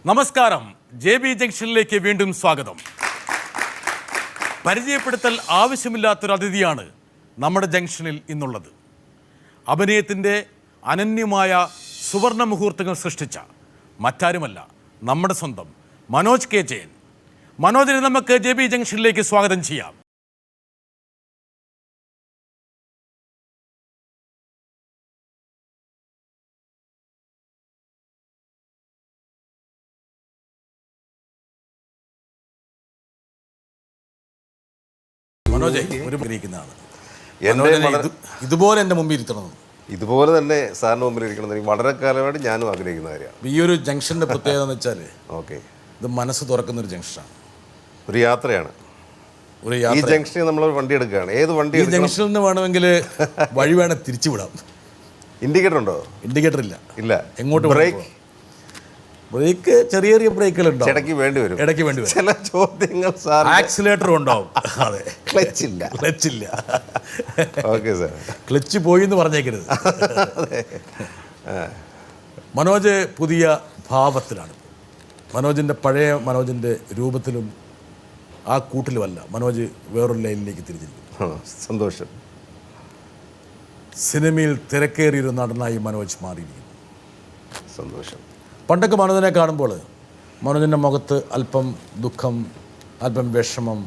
നമസ്കാരം. JB ജംഗ്ഷനിലേക്ക് വീണ്ടും സ്വാഗതം. പരിചയപ്പെടുത്തൽ ആവശ്യമില്ലാത്തൊരു അതിഥിയാണ് നമ്മുടെ ജംഗ്ഷനിൽ ഇന്നുള്ളത്. അഭിനയത്തിൻ്റെ അനന്യമായ സുവർണ മുഹൂർത്തങ്ങൾ സൃഷ്ടിച്ച മറ്റാരുമല്ല, നമ്മുടെ സ്വന്തം മനോജ് കെ ജയൻ. മനോജിനെ നമുക്ക് JB ജംഗ്ഷനിലേക്ക് സ്വാഗതം ചെയ്യാം. മനോജ് ഇതുപോലെ എൻ്റെ മുമ്പിൽ ഇരുത്തണം, ഇതുപോലെ തന്നെ സാറിന് മുമ്പിൽ ഇരിക്കണം എനിക്ക് വളരെ കാലമായിട്ട് ഞാനും ആഗ്രഹിക്കുന്ന കാര്യമാണ്. ഈ ഒരു ജംഗ്ഷൻ്റെ പ്രത്യേകത എന്ന് വെച്ചാൽ ഓക്കെ, ഇത് മനസ്സ് തുറക്കുന്നൊരു ജംഗ്ഷനാണ്, ഒരു യാത്രയാണ്. ഈ ജംഗ്ഷനിൽ നമ്മൾ വണ്ടി എടുക്കുകയാണ്. ഏത് വണ്ടി? ഈ ജംഗ്ഷനിൽ നിന്ന് വേണമെങ്കിൽ വഴി വേണം തിരിച്ചു വിടാം. ഇൻഡിക്കേറ്റർ ഉണ്ടോ? ഇൻഡിക്കേറ്റർ ഇല്ല. ഇല്ല. എങ്ങോട്ട്? ബ്രേക്ക് ചെറിയ ചെറിയ ബ്രേക്കുകളുണ്ടോ? ഇടയ്ക്ക് വേണ്ടി വരും. ചില ചോദ്യങ്ങൾ സാർ. ആക്സിലേറ്ററും ഉണ്ടാവും. അതെ, ക്ലച്ച് ഇല്ല. ഓക്കെ സാർ, ക്ലച്ച് പോയി എന്ന് പറഞ്ഞേക്കരുത്. മനോജ് പുതിയ ഭാവത്തിലാണ്. മനോജിൻ്റെ പഴയ മനോജിൻ്റെ രൂപത്തിലും ആ കൂട്ടിലുമല്ല. മനോജ് വേറൊരു ലൈനിലേക്ക് തിരിച്ചിരിക്കുന്നു. സന്തോഷം. സിനിമയിൽ തിരക്കേറിയൊരു നടനായി മനോജ് മാറിയിരിക്കുന്നു. സന്തോഷം. പണ്ടൊക്കെ മനോജിനെ കാണുമ്പോൾ മനോജിൻ്റെ മുഖത്ത് അല്പം ദുഃഖം, അല്പം വിഷമം,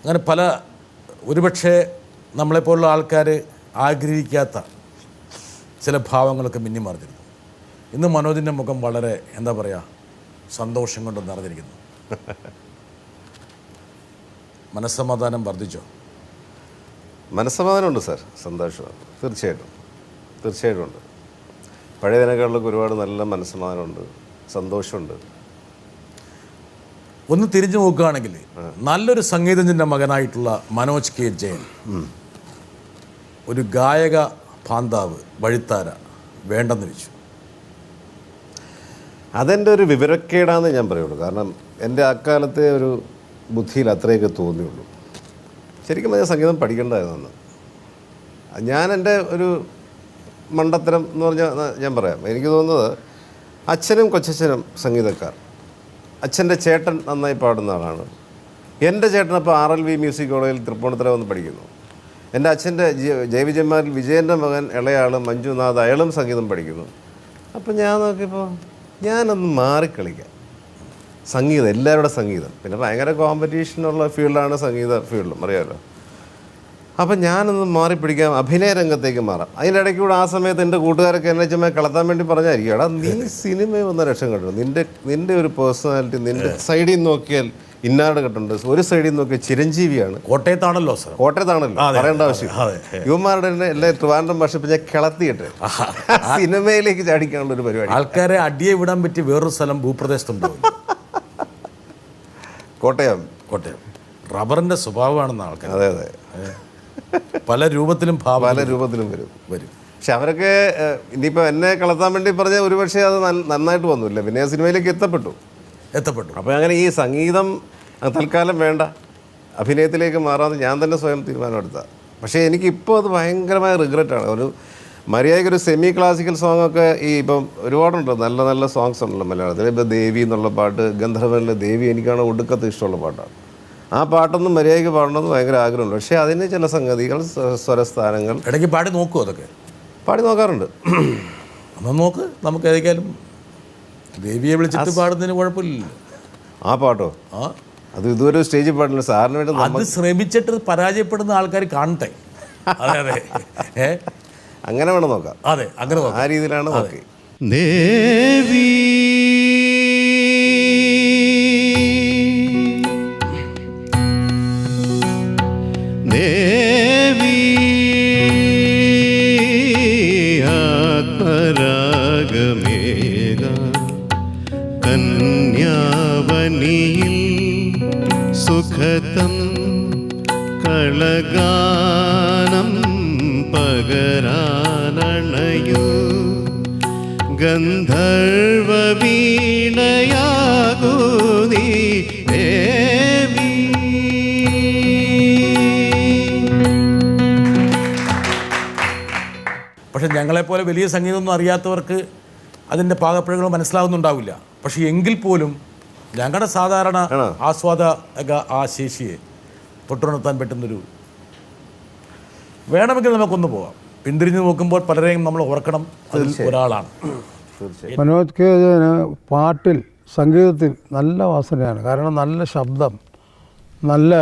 അങ്ങനെ പല ഒരുപക്ഷെ നമ്മളെപ്പോലുള്ള ആൾക്കാർ ആഗ്രഹിക്കാത്ത ചില ഭാവങ്ങളൊക്കെ മിന്നിമറിഞ്ഞിരുന്നു. ഇന്ന് മനോജിൻ്റെ മുഖം വളരെ എന്താ പറയുക, സന്തോഷം കൊണ്ട് നിറഞ്ഞിരിക്കുന്നു. മനസ്സമാധാനം വർദ്ധിച്ചോ? മനസ്സമാധാനമുണ്ട് സാർ, സന്തോഷമാണ്. തീർച്ചയായിട്ടും ഉണ്ട്. പഴയതിനേക്കാളിലൊക്കെ ഒരുപാട് നല്ല മനസ്സമാധാനമുണ്ട്, സന്തോഷമുണ്ട്. ഒന്ന് തിരിഞ്ഞു നോക്കുകയാണെങ്കിൽ നല്ലൊരു സംഗീതജ്ഞൻ്റെ മകനായിട്ടുള്ള മനോജ് കെ ജയൻ ഒരു ഗായക പാന്താവ്, വഴിത്താര വേണ്ടെന്ന് വെച്ചു. അതെൻ്റെ ഒരു വിവരക്കേടാന്ന് ഞാൻ പറയുള്ളൂ. കാരണം എൻ്റെ അക്കാലത്തെ ഒരു ബുദ്ധിയിൽ അത്രയൊക്കെ തോന്നിയുള്ളൂ. ശരിക്കും ഞാൻ സംഗീതം പഠിക്കേണ്ടതായിരുന്നു. ഞാൻ എൻ്റെ ഒരു മണ്ടത്തരം എന്ന് പറഞ്ഞാൽ ഞാൻ പറയാം. എനിക്ക് തോന്നുന്നത് അച്ഛനും കൊച്ചച്ഛനും സംഗീതക്കാർ. അച്ഛൻ്റെ ചേട്ടൻ നന്നായി പാടുന്ന ആളാണ്. എൻ്റെ ചേട്ടനപ്പോൾ RLV മ്യൂസിക് കോളേജിൽ തൃപ്പൂണിത്തുറ വന്ന് പഠിക്കുന്നു. എൻ്റെ അച്ഛൻ്റെ JV ജമാലിൽ വിജയൻ്റെ മകൻ ഇളയാൾ മഞ്ജുനാഥ്, അയാളും സംഗീതം പഠിക്കുന്നു. അപ്പോൾ ഞാൻ നോക്കിയപ്പോൾ ഞാനൊന്ന് മാറിക്കളിക്കാം. സംഗീതം, എല്ലാവരുടെ സംഗീതം, പിന്നെ ഭയങ്കര കോമ്പറ്റീഷനുള്ള ഫീൽഡാണ് സംഗീത ഫീൽഡും, അറിയാമല്ലോ. അപ്പം ഞാനൊന്ന് മാറിപ്പിടിക്കാം, അഭിനയ രംഗത്തേക്ക് മാറാം. അതിൻ്റെ ഇടയ്ക്ക് കൂടെ ആ സമയത്ത് എൻ്റെ കൂട്ടുകാരൊക്കെ എന്നെ ചുമ്മാ കളത്താൻ വേണ്ടി പറഞ്ഞായിരിക്കും, എടാ നീ സിനിമയിൽ വന്ന രക്ഷം കണ്ടു, നിൻ്റെ ഒരു പേഴ്സണാലിറ്റി, നിൻ്റെ സൈഡിൽ നിന്ന് നോക്കിയാൽ ഇന്നാട് കെട്ടുണ്ട്, ഒരു സൈഡിൽ നിന്ന് നോക്കിയാൽ ചിരഞ്ജീവിയാണ്. കോട്ടയത്താണല്ലോ സാർ, കോട്ടയത്താണല്ലോ, പറയേണ്ട ആവശ്യം. യുവമാരുടെ തന്നെ എല്ലാ ട്രിവാൻഡ്രം ഭാഷ ഞാൻ കിളത്തിയിട്ട് സിനിമയിലേക്ക് ചാടിക്കാനുള്ള ഒരു പരിപാടി. ആൾക്കാരെ അടിയെ വിടാൻ പറ്റി വേറൊരു സ്ഥലം ഭൂപ്രദേശത്തുണ്ടാവും. കോട്ടയം റബ്ബറിൻ്റെ സ്വഭാവമാണെന്ന് ആൾക്കാർ. അതെ, പല രൂപത്തിലും വരും. പക്ഷെ അവരൊക്കെ ഇനിയിപ്പോൾ എന്നെ കളത്താൻ വേണ്ടി പറഞ്ഞാൽ ഒരുപക്ഷെ അത് നന്നായിട്ട് വന്നില്ല, പിന്നെ സിനിമയിലേക്ക് എത്തപ്പെട്ടു. അപ്പോൾ അങ്ങനെ ഈ സംഗീതം തൽക്കാലം വേണ്ട, അഭിനയത്തിലേക്ക് മാറാമെന്ന് ഞാൻ തന്നെ സ്വയം തീരുമാനമെടുത്ത. പക്ഷേ എനിക്കിപ്പോൾ അത് ഭയങ്കരമായ റിഗ്രറ്റാണ്. ഒരു മര്യാദയ്ക്കൊരു സെമി ക്ലാസിക്കൽ സോങ്ങൊക്കെ ഈ ഇപ്പം ഒരുപാടുണ്ട്, നല്ല നല്ല സോങ്സ് ഉണ്ടല്ലോ മലയാളത്തിൽ. ഇപ്പോൾ ദേവി എന്നുള്ള പാട്ട്, ഗന്ധർവനിലെ ദേവി എനിക്കാണ് ഒടുക്കത്ത് ഇഷ്ടമുള്ള പാട്ടാണ്. ആ പാട്ടൊന്നും മര്യാദയ്ക്ക് പാടണമെന്ന് ഭയങ്കര ആഗ്രഹമുണ്ട്. പക്ഷേ അതിന് ചില സംഗതികൾ, സ്വരസ്ഥാനങ്ങൾ ഇടയ്ക്ക് പാടി നോക്കൂ. അതൊക്കെ പാടി നോക്കാറുണ്ട്. ഒന്ന് നോക്ക്, നമുക്ക് ഏതൊക്കെയാലും ദേവിയെ വിളിച്ചിട്ട് പാടുന്നതിന് കുഴപ്പമില്ല. ആ പാട്ടോ? അത് ഇതുവരെ സ്റ്റേജിൽ പാടില്ല. സാറിന് വേണ്ടി അത് ശ്രമിച്ചിട്ട് പരാജയപ്പെടുന്ന ആൾക്കാർ കാണട്ടെ. അതെ, അങ്ങനെ വേണം നോക്കാം. അതെ, അങ്ങനെ ആ രീതിയിലാണ് നോക്കി. ദേവി ദേവി ആത്മരാഗമേക കന്യാവനിയിൽ സുഖതം കളഗാനം പകരാനണയൂ ഗന്ധർവ വീണയാകൂ നീ ദേവി. പക്ഷെ ഞങ്ങളെപ്പോലെ വലിയ സംഗീതമൊന്നും അറിയാത്തവർക്ക് അതിൻ്റെ പാകപ്പിഴകൾ മനസ്സിലാവുന്നുണ്ടാവില്ല. പക്ഷേ എങ്കിൽ പോലും ഞങ്ങളുടെ സാധാരണ ആസ്വാദക ആ ശേഷിയെ തൊട്ടുണർത്താൻ പറ്റുന്നൊരു വേണമെങ്കിൽ നമുക്കൊന്ന് പോവാം. പിന്തിരിഞ്ഞ് നോക്കുമ്പോൾ പലരെയും നമ്മൾ ഓർക്കണം, അതിൽ ഒരാളാണ്. മനോജ് കെ ജയന് പാട്ടിൽ സംഗീതത്തിൽ നല്ല വാസനയാണ്. കാരണം നല്ല ശബ്ദം, നല്ല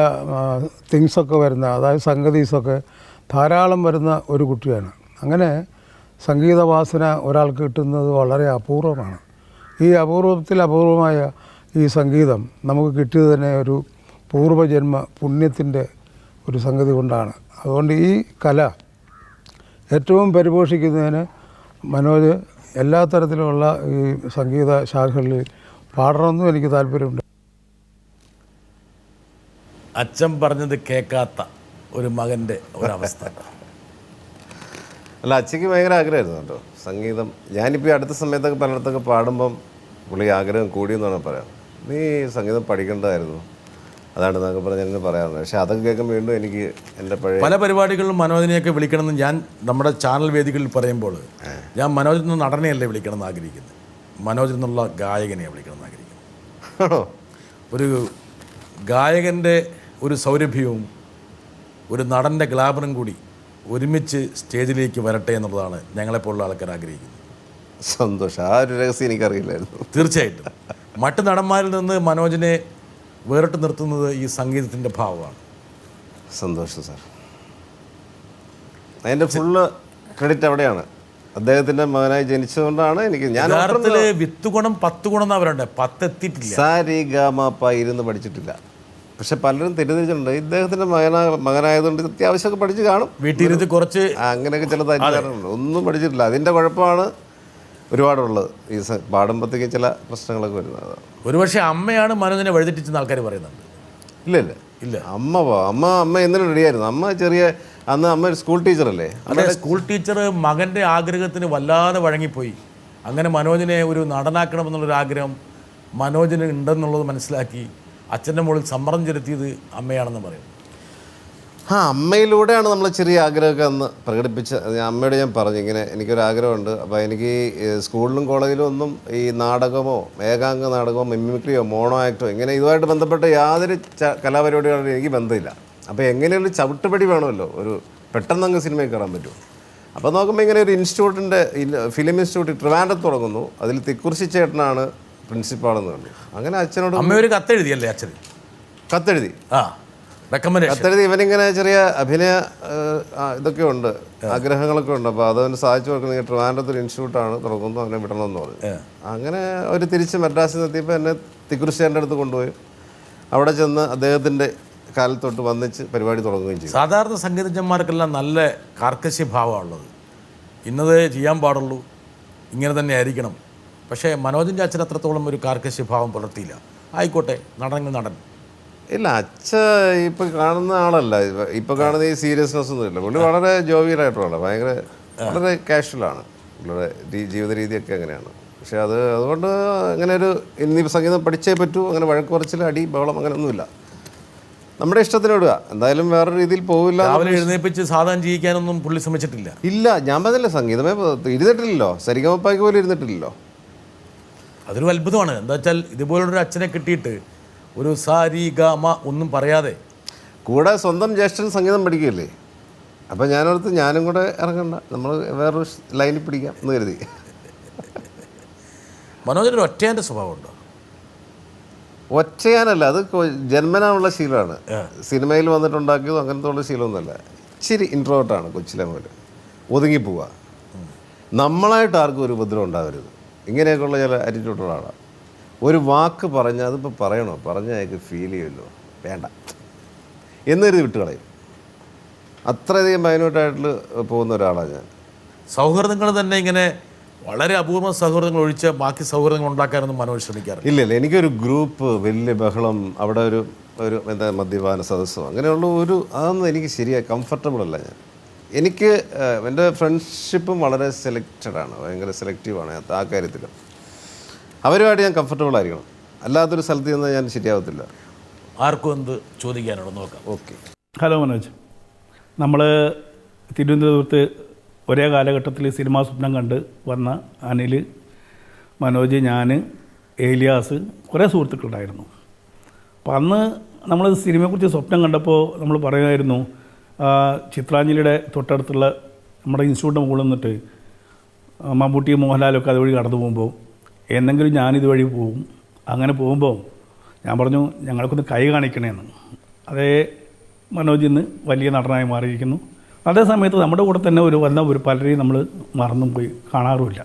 തിങ്സൊക്കെ വരുന്ന, അതായത് സംഗതീസൊക്കെ ധാരാളം വരുന്ന ഒരു കുട്ടിയാണ്. അങ്ങനെ സംഗീത വാസന ഒരാൾക്ക് കിട്ടുന്നത് വളരെ അപൂർവമാണ്. ഈ അപൂർവമായ ഈ സംഗീതം നമുക്ക് കിട്ടിയത് തന്നെ ഒരു പൂർവ്വജന്മ പുണ്യത്തിൻ്റെ ഒരു സംഗതി കൊണ്ടാണ്. അതുകൊണ്ട് ഈ കല ഏറ്റവും പരിപോഷിക്കുന്നതിന് മനോജ് എല്ലാ തരത്തിലുമുള്ള ഈ സംഗീത ശാഖകളിൽ പാടണമെന്നും എനിക്ക് താല്പര്യമുണ്ട്. അച്ഛൻ പറഞ്ഞത് കേൾക്കാത്ത ഒരു മകൻ്റെ ഒരവസ്ഥ. അല്ല, അച്ഛയ്ക്ക് ഭയങ്കര ആഗ്രഹമായിരുന്നു കേട്ടോ സംഗീതം. ഞാനിപ്പോൾ ഈ അടുത്ത സമയത്തൊക്കെ പലയിടത്തൊക്കെ പാടുമ്പം പുള്ളി ആഗ്രഹം കൂടിയെന്നാണ് പറയാം. നീ സംഗീതം പഠിക്കേണ്ടതായിരുന്നു, അതാണ് എന്നൊക്കെ പറഞ്ഞ് എന്നെ പറയാറുണ്ട്. പക്ഷേ അതൊക്കെ കേൾക്കുമ്പോൾ വീണ്ടും എനിക്ക് എൻ്റെ പല പരിപാടികളിലും മനോജിനെയൊക്കെ വിളിക്കണമെന്ന് ഞാൻ നമ്മുടെ ചാനൽ വേദികളിൽ പറയുമ്പോൾ ഞാൻ മനോജിൽ നിന്ന് നടനെയല്ലേ വിളിക്കണമെന്ന് ആഗ്രഹിക്കുന്നത്, മനോജിൽ നിന്നുള്ള ഗായകനെയാണ് വിളിക്കണമെന്ന് ആഗ്രഹിക്കുന്നത്. ഒരു ഗായകൻ്റെ ഒരു സൗരഭ്യവും ഒരു നടൻ്റെ ഗ്ലാമറും കൂടി ഒരുമിച്ച് സ്റ്റേജിലേക്ക് വരട്ടെ എന്നുള്ളതാണ് ഞങ്ങളെപ്പോലുള്ള ആൾക്കാർ ആഗ്രഹിക്കുന്നത്. സന്തോഷം. ആ ഒരു രഹസ്യം എനിക്കറിയില്ലായിരുന്നു. തീർച്ചയായിട്ടും മറ്റ് നടന്മാരിൽ നിന്ന് മനോജിനെ വേറിട്ട് നിർത്തുന്നത് ഈ സംഗീതത്തിൻ്റെ ഭാവമാണ്. സന്തോഷം സാർ. അതിൻ്റെ ഫുള്ള് ക്രെഡിറ്റ് അവിടെയാണ്. അദ്ദേഹത്തിൻ്റെ മകനായി ജനിച്ചതുകൊണ്ടാണ് എനിക്ക്. ഞാൻ യഥാർത്ഥത്തിൽ 10 ഗുണം 10 ഗുണം എന്നാ പറയണ്ടേ, 10 എത്തിയിട്ടില്ല. സാരി ഗാമപ്പ ഇരുന്ന് പഠിച്ചിട്ടില്ല. പക്ഷെ പലരും തെറ്റിദ്ധരിച്ചിട്ടുണ്ട്. ഇദ്ദേഹത്തിൻ്റെ മകനായതുകൊണ്ട് അത്യാവശ്യമൊക്കെ പഠിച്ച് കാണും, വീട്ടിലിരുന്ന് കുറച്ച് അങ്ങനെയൊക്കെ ചില തെറ്റിദ്ധാരണയുണ്ട്. ഒന്നും പഠിച്ചിട്ടില്ല. അതിൻ്റെ കുഴപ്പമാണ് ഒരുപാടുള്ളത്. ഈ പാടുമ്പോഴത്തേക്ക് ചില പ്രശ്നങ്ങളൊക്കെ വരുന്നത്. ഒരുപക്ഷെ അമ്മയാണ് മനോജിനെ വഴിതെറ്റിച്ചെന്ന് ആൾക്കാർ പറയുന്നുണ്ട്. ഇല്ല അമ്മ ഇന്നലെ റെഡിയായിരുന്നു. അന്ന് അമ്മ ഒരു സ്കൂൾ ടീച്ചറല്ലേ. അതെ, സ്കൂൾ ടീച്ചർ മകൻ്റെ ആഗ്രഹത്തിന് വല്ലാതെ വഴങ്ങിപ്പോയി. അങ്ങനെ മനോജിനെ ഒരു നടനാക്കണമെന്നുള്ളൊരു ആഗ്രഹം മനോജിന് ഉണ്ടെന്നുള്ളത് മനസ്സിലാക്കി അച്ഛൻ്റെ മുകളിൽ സമ്മർദ്ദം ചെലുത്തിയത് അമ്മയാണെന്ന് പറയും. അമ്മയിലൂടെയാണ് നമ്മൾ ചെറിയ ആഗ്രഹമൊക്കെ അന്ന് പ്രകടിപ്പിച്ച്. അമ്മയോട് ഞാൻ പറഞ്ഞു, ഇങ്ങനെ എനിക്കൊരാഗ്രഹമുണ്ട്. അപ്പോൾ എനിക്ക് സ്കൂളിലും കോളേജിലും ഒന്നും ഈ നാടകമോ ഏകാംഗ നാടകമോ മിമിക്രിയോ മോണോ ആക്ടോ ഇങ്ങനെ ഇതുമായിട്ട് ബന്ധപ്പെട്ട യാതൊരു കലാപരിപാടികളും എനിക്ക് ബന്ധമില്ല. അപ്പോൾ എങ്ങനെയൊരു ചവിട്ടുപടി വേണമല്ലോ, ഒരു പെട്ടെന്നങ്ങ് സിനിമയിൽ കയറാൻ പറ്റുമോ. അപ്പോൾ നോക്കുമ്പോൾ ഇങ്ങനെ ഒരു ഇൻസ്റ്റിറ്റ്യൂട്ടിൻ്റെ ഫിലിം ഇൻസ്റ്റിറ്റ്യൂട്ട് ട്രിവാൻഡ്രത്ത് തുടങ്ങുന്നു. അതിൽ തിക്കുറിശി ചേട്ടനാണ് പ്രിൻസിപ്പാളെന്ന് കണ്ടു. അങ്ങനെ അച്ഛനോട് അമ്മ ഒരു കത്തെഴുതിയല്ലേ അച്ഛൻ? കത്തെഴുതി റെക്കമെൻഡേഷൻ. ഇവനിങ്ങനെ ചെറിയ അഭിനയ ഇതൊക്കെ ഉണ്ട്, ആഗ്രഹങ്ങളൊക്കെ ഉണ്ട്. അപ്പോൾ അതൊന്ന് സാധിച്ചു കൊടുക്കുന്നത് ട്രിവാൻഡ്രത്ത് ഒരു ഇൻസ്റ്റിറ്റ്യൂട്ടാണ് തുറക്കുന്നത്, അവനെ വിടണമെന്ന് പറഞ്ഞു. അങ്ങനെ ഒരു തിരിച്ച് മദ്രാസിൽ എത്തിയപ്പോൾ എന്നെ തിക്കുറിശ്ശേൻ്റെ അടുത്ത് കൊണ്ടുപോയി. അവിടെ ചെന്ന് അദ്ദേഹത്തിൻ്റെ കാലത്തൊട്ട് വന്നിച്ച് പരിപാടി തുടങ്ങുകയും ചെയ്തു. സാധാരണ സംഗീതജ്ഞന്മാർക്കെല്ലാം നല്ല കാർക്കശ്യ ഭാവമുള്ളത്, ഇന്നത് ചെയ്യാൻ പാടുള്ളൂ, ഇങ്ങനെ തന്നെ ആയിരിക്കണം. പക്ഷേ മനോജിൻ്റെ അച്ഛൻ അത്രത്തോളം ഒരു കാർക്കശ്യ ഭാവം പുലർത്തിയില്ല. ആയിക്കോട്ടെ, നടനെങ്കിൽ നടൻ. ഇല്ല, ഇപ്പം കാണുന്ന ആളല്ല. ഇപ്പം കാണുന്ന ഈ സീരിയസ്നെസ് ഒന്നും ഇല്ല. പുള്ളി വളരെ ജോവിയലായിട്ടുള്ള, വളരെ കാഷ്വലാണ്. പുള്ളിയുടെ ജീവിത രീതിയൊക്കെ അങ്ങനെയാണ്. പക്ഷേ അതുകൊണ്ട് അങ്ങനെ ഒരു ഇനി സംഗീതം പഠിച്ചേ പറ്റൂ, അങ്ങനെ വഴക്ക് പറച്ചിൽ, അടി ബഹളം അങ്ങനെയൊന്നുമില്ല. നമ്മുടെ ഇഷ്ടത്തിന് വിടുക. എന്തായാലും വേറൊരു രീതിയിൽ പോവില്ല. രാവിലെ എഴുന്നേപ്പിച്ച് സാധനം ചെയ്യിക്കാനൊന്നും പുള്ളി ശ്രമിച്ചിട്ടില്ല. ഇല്ല, ഞാൻ പറഞ്ഞില്ല, സംഗീതമേ ഇരുന്നിട്ടില്ലല്ലോ. സരിഗമപ്പായ്ക്ക് പോലും ഇരുന്നിട്ടില്ലല്ലോ. അതൊരു അത്ഭുതമാണ്. എന്താ വെച്ചാൽ ഇതുപോലൊരു അച്ഛനെ കിട്ടിയിട്ട് ഒരു സാരി ഗാമ ഒന്നും പറയാതെ കൂടെ സ്വന്തം ജ്യേഷ്ഠൻ സംഗീതം പഠിക്കുകയല്ലേ. അപ്പം ഞാനും കൂടെ ഇറങ്ങണ്ട, നമ്മൾ വേറൊരു ലൈനിൽ പിടിക്കാം എന്ന് കരുതി. മനോജിനൊരു ഒറ്റയാൻ്റെ സ്വഭാവമുണ്ടോ? ഒറ്റയാനല്ല, അത് ജന്മനാനുള്ള ശീലമാണ്. സിനിമയിൽ വന്നിട്ടുണ്ടാക്കിയതും അങ്ങനത്തെ ഉള്ള ശീലമൊന്നുമല്ല. ഇച്ചിരി ഇൻട്രോവേർട്ടാണ് കൊച്ചിലെ മുതൽ. ഒതുങ്ങിപ്പോവുക, നമ്മളായിട്ട് ആർക്കും ഒരു ഉപദ്രവം ഉണ്ടാകരുത്, ഇങ്ങനെയൊക്കെയുള്ള ചില ആറ്റിറ്റ്യൂഡുള്ള ആളാണ്. ഒരു വാക്ക് പറഞ്ഞാൽ അതിപ്പോൾ പറയണോ, പറഞ്ഞാൽ അയാൾക്ക് ഫീൽ ചെയ്യുമല്ലോ, വേണ്ട എന്നൊരു വിട്ടുകളയും. അത്രയധികം മൈന്യൂട്ടായിട്ട് പോകുന്ന ഒരാളാണ് ഞാൻ. സൗഹൃദങ്ങൾ തന്നെ ഇങ്ങനെ വളരെ അപൂർവ സൗഹൃദങ്ങൾ ഒഴിച്ച് ബാക്കി സൗഹൃദങ്ങൾ ഉണ്ടാക്കാനൊന്നും മനോജ് ശ്രമിക്കാറ് ഇല്ല. എനിക്കൊരു ഗ്രൂപ്പ്, വലിയ ബഹളം, അവിടെ ഒരു എന്താ മദ്യപാന സദസ്സോ അങ്ങനെയുള്ള അതൊന്നും എനിക്ക് ശരിയായി കംഫർട്ടബിൾ അല്ല. എനിക്ക് എൻ്റെ ഫ്രണ്ട്ഷിപ്പും വളരെ സെലക്റ്റഡാണ്, ഭയങ്കര സെലക്റ്റീവാണ് ആ കാര്യത്തിലും. അവരുമായിട്ട് ഞാൻ കംഫർട്ടബിൾ ആയിരിക്കണം, അല്ലാത്തൊരു സ്ഥലത്ത് നിന്ന് ഞാൻ ശരിയാവത്തില്ല. ആർക്കും എന്ത് ചോദിക്കാനുണ്ടോ നോക്കാം. ഓക്കെ. ഹലോ മനോജ്, നമ്മൾ തിരുവനന്തപുരത്ത് ഒരേ കാലഘട്ടത്തിൽ സിനിമാ സ്വപ്നം കണ്ട് വന്ന അനിൽ മനോജ്, ഞാൻ, ഏലിയാസ്, കുറേ സുഹൃത്തുക്കളുണ്ടായിരുന്നു. അപ്പോൾ അന്ന് നമ്മൾ സിനിമയെക്കുറിച്ച് സ്വപ്നം കണ്ടപ്പോൾ നമ്മൾ പറയുമായിരുന്നു, ചിത്രാഞ്ജലിയുടെ തൊട്ടടുത്തുള്ള നമ്മുടെ ഇൻസ്റ്റിറ്റ്യൂട്ടിൻ്റെ മുകളിൽ നിന്നിട്ട് മമ്മൂട്ടി, മോഹൻലാലൊക്കെ അതുവഴി കടന്നു പോകുമ്പോൾ എന്നെങ്കിലും ഞാനിതുവഴി പോകും. അങ്ങനെ പോകുമ്പോൾ ഞാൻ പറഞ്ഞു, ഞങ്ങൾക്കൊന്ന് കൈ കാണിക്കണേന്ന്. അതേ മനോജ് ഇന്ന് വലിയ നടനായി മാറിയിരിക്കുന്നു. അതേ സമയത്ത് നമ്മുടെ കൂടെ തന്നെ ഒരു പലരെയും നമ്മൾ മറന്നും പോയി, കാണാറുമില്ല.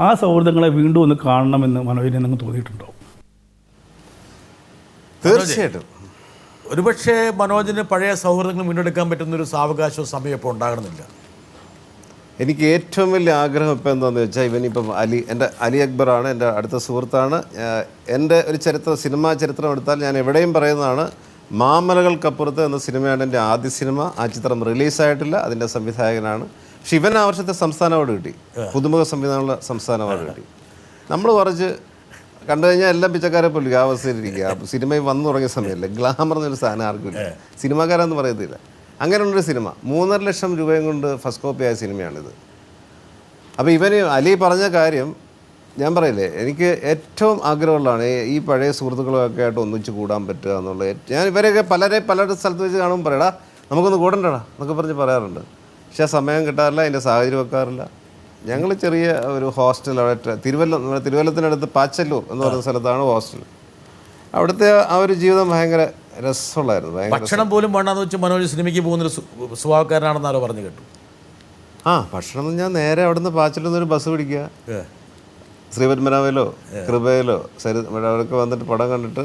ആ സൗഹൃദങ്ങളെ വീണ്ടും ഒന്ന് കാണണമെന്ന് മനോജിന് നിങ്ങൾക്ക് തോന്നിയിട്ടുണ്ടോ? തീർച്ചയായിട്ടും. ഒരുപക്ഷെ മനോജിന് പഴയ സൗഹൃദങ്ങൾ വീണ്ടെടുക്കാൻ പറ്റുന്നൊരു സാവകാശവും സമയം ഇപ്പോൾ ഉണ്ടാകണമെന്നില്ല. എനിക്ക് ഏറ്റവും വലിയ ആഗ്രഹം ഇപ്പോൾ എന്താണെന്ന് വെച്ചാൽ, ഇവനിപ്പം എൻ്റെ അലി അക്ബറാണ്, എൻ്റെ അടുത്ത സുഹൃത്താണ്. എൻ്റെ ഒരു സിനിമാ ചരിത്രം എടുത്താൽ ഞാൻ എവിടെയും പറയുന്നതാണ്, മാമലകൾക്കപ്പുറത്ത് എന്ന സിനിമയാണ് എൻ്റെ ആദ്യ സിനിമ. ആ ചിത്രം റിലീസായിട്ടില്ല, അതിൻ്റെ സംവിധായകനാണ്. പക്ഷെ ഇവൻ ആ വർഷത്തെ സംസ്ഥാന അവാർഡ് കിട്ടി, പുതുമുഖ സംവിധാനമുള്ള സംസ്ഥാന അവാർഡ് കിട്ടി. നമ്മൾ കുറച്ച് കണ്ടു കഴിഞ്ഞാൽ എല്ലാം പിച്ചക്കാരെ പോലെ ആ അവസ്ഥയിലിരിക്കുക. സിനിമയിൽ വന്നു തുടങ്ങിയ സമയമല്ലേ, ഗ്ലാമർ എന്നൊരു സാധനം ആർക്കും ഇല്ല, സിനിമാക്കാരെന്ന് പറയത്തില്ല. അങ്ങനെയുള്ളൊരു സിനിമ 3.5 ലക്ഷം രൂപയും കൊണ്ട് ഫസ്റ്റ് കോപ്പി ആയ സിനിമയാണിത്. അപ്പോൾ ഇവന് അലി പറഞ്ഞ കാര്യം ഞാൻ പറയില്ലേ, എനിക്ക് ഏറ്റവും ആഗ്രഹമുള്ളതാണ് ഈ പഴയ സുഹൃത്തുക്കളൊക്കെ ആയിട്ട് ഒന്നിച്ച് കൂടാൻ പറ്റുക എന്നുള്ളത്. ഞാൻ ഇവരെയൊക്കെ പലരുടെ സ്ഥലത്ത് വെച്ച് കാണുമ്പോൾ പറയടാ നമുക്കൊന്ന് കൂടണ്ടടാ എന്നൊക്കെ പറഞ്ഞ് പറയാറുണ്ട്. പക്ഷേ സമയം കിട്ടാറില്ല, അതിൻ്റെ സാഹചര്യം വെക്കാറില്ല. ഞങ്ങൾ ചെറിയ ഒരു ഹോസ്റ്റൽ അവിടെ തിരുവല്ലത്തിനടുത്ത് പാച്ചല്ലൂർ എന്ന് പറയുന്ന സ്ഥലത്താണ് ഹോസ്റ്റൽ. അവിടുത്തെ ആ ഒരു ജീവിതം ഭയങ്കര രസമുള്ളായിരുന്നു. ഭക്ഷണം പോലും വേണ്ടാന്ന് വെച്ച് മനോജ് സിനിമയ്ക്ക് പോകുന്നൊരു സ്വഭാവക്കാരനാണെന്നാരോ പറഞ്ഞു കേട്ടു. ഭക്ഷണം ഞാൻ നേരെ അവിടുന്ന് പാച്ചല്ലൂർ നിന്നൊരു ബസ് പിടിക്കുക, ശ്രീപത്മനാഭയിലോ കൃപയിലോ അവിടെയൊക്കെ വന്നിട്ട് പടം കണ്ടിട്ട്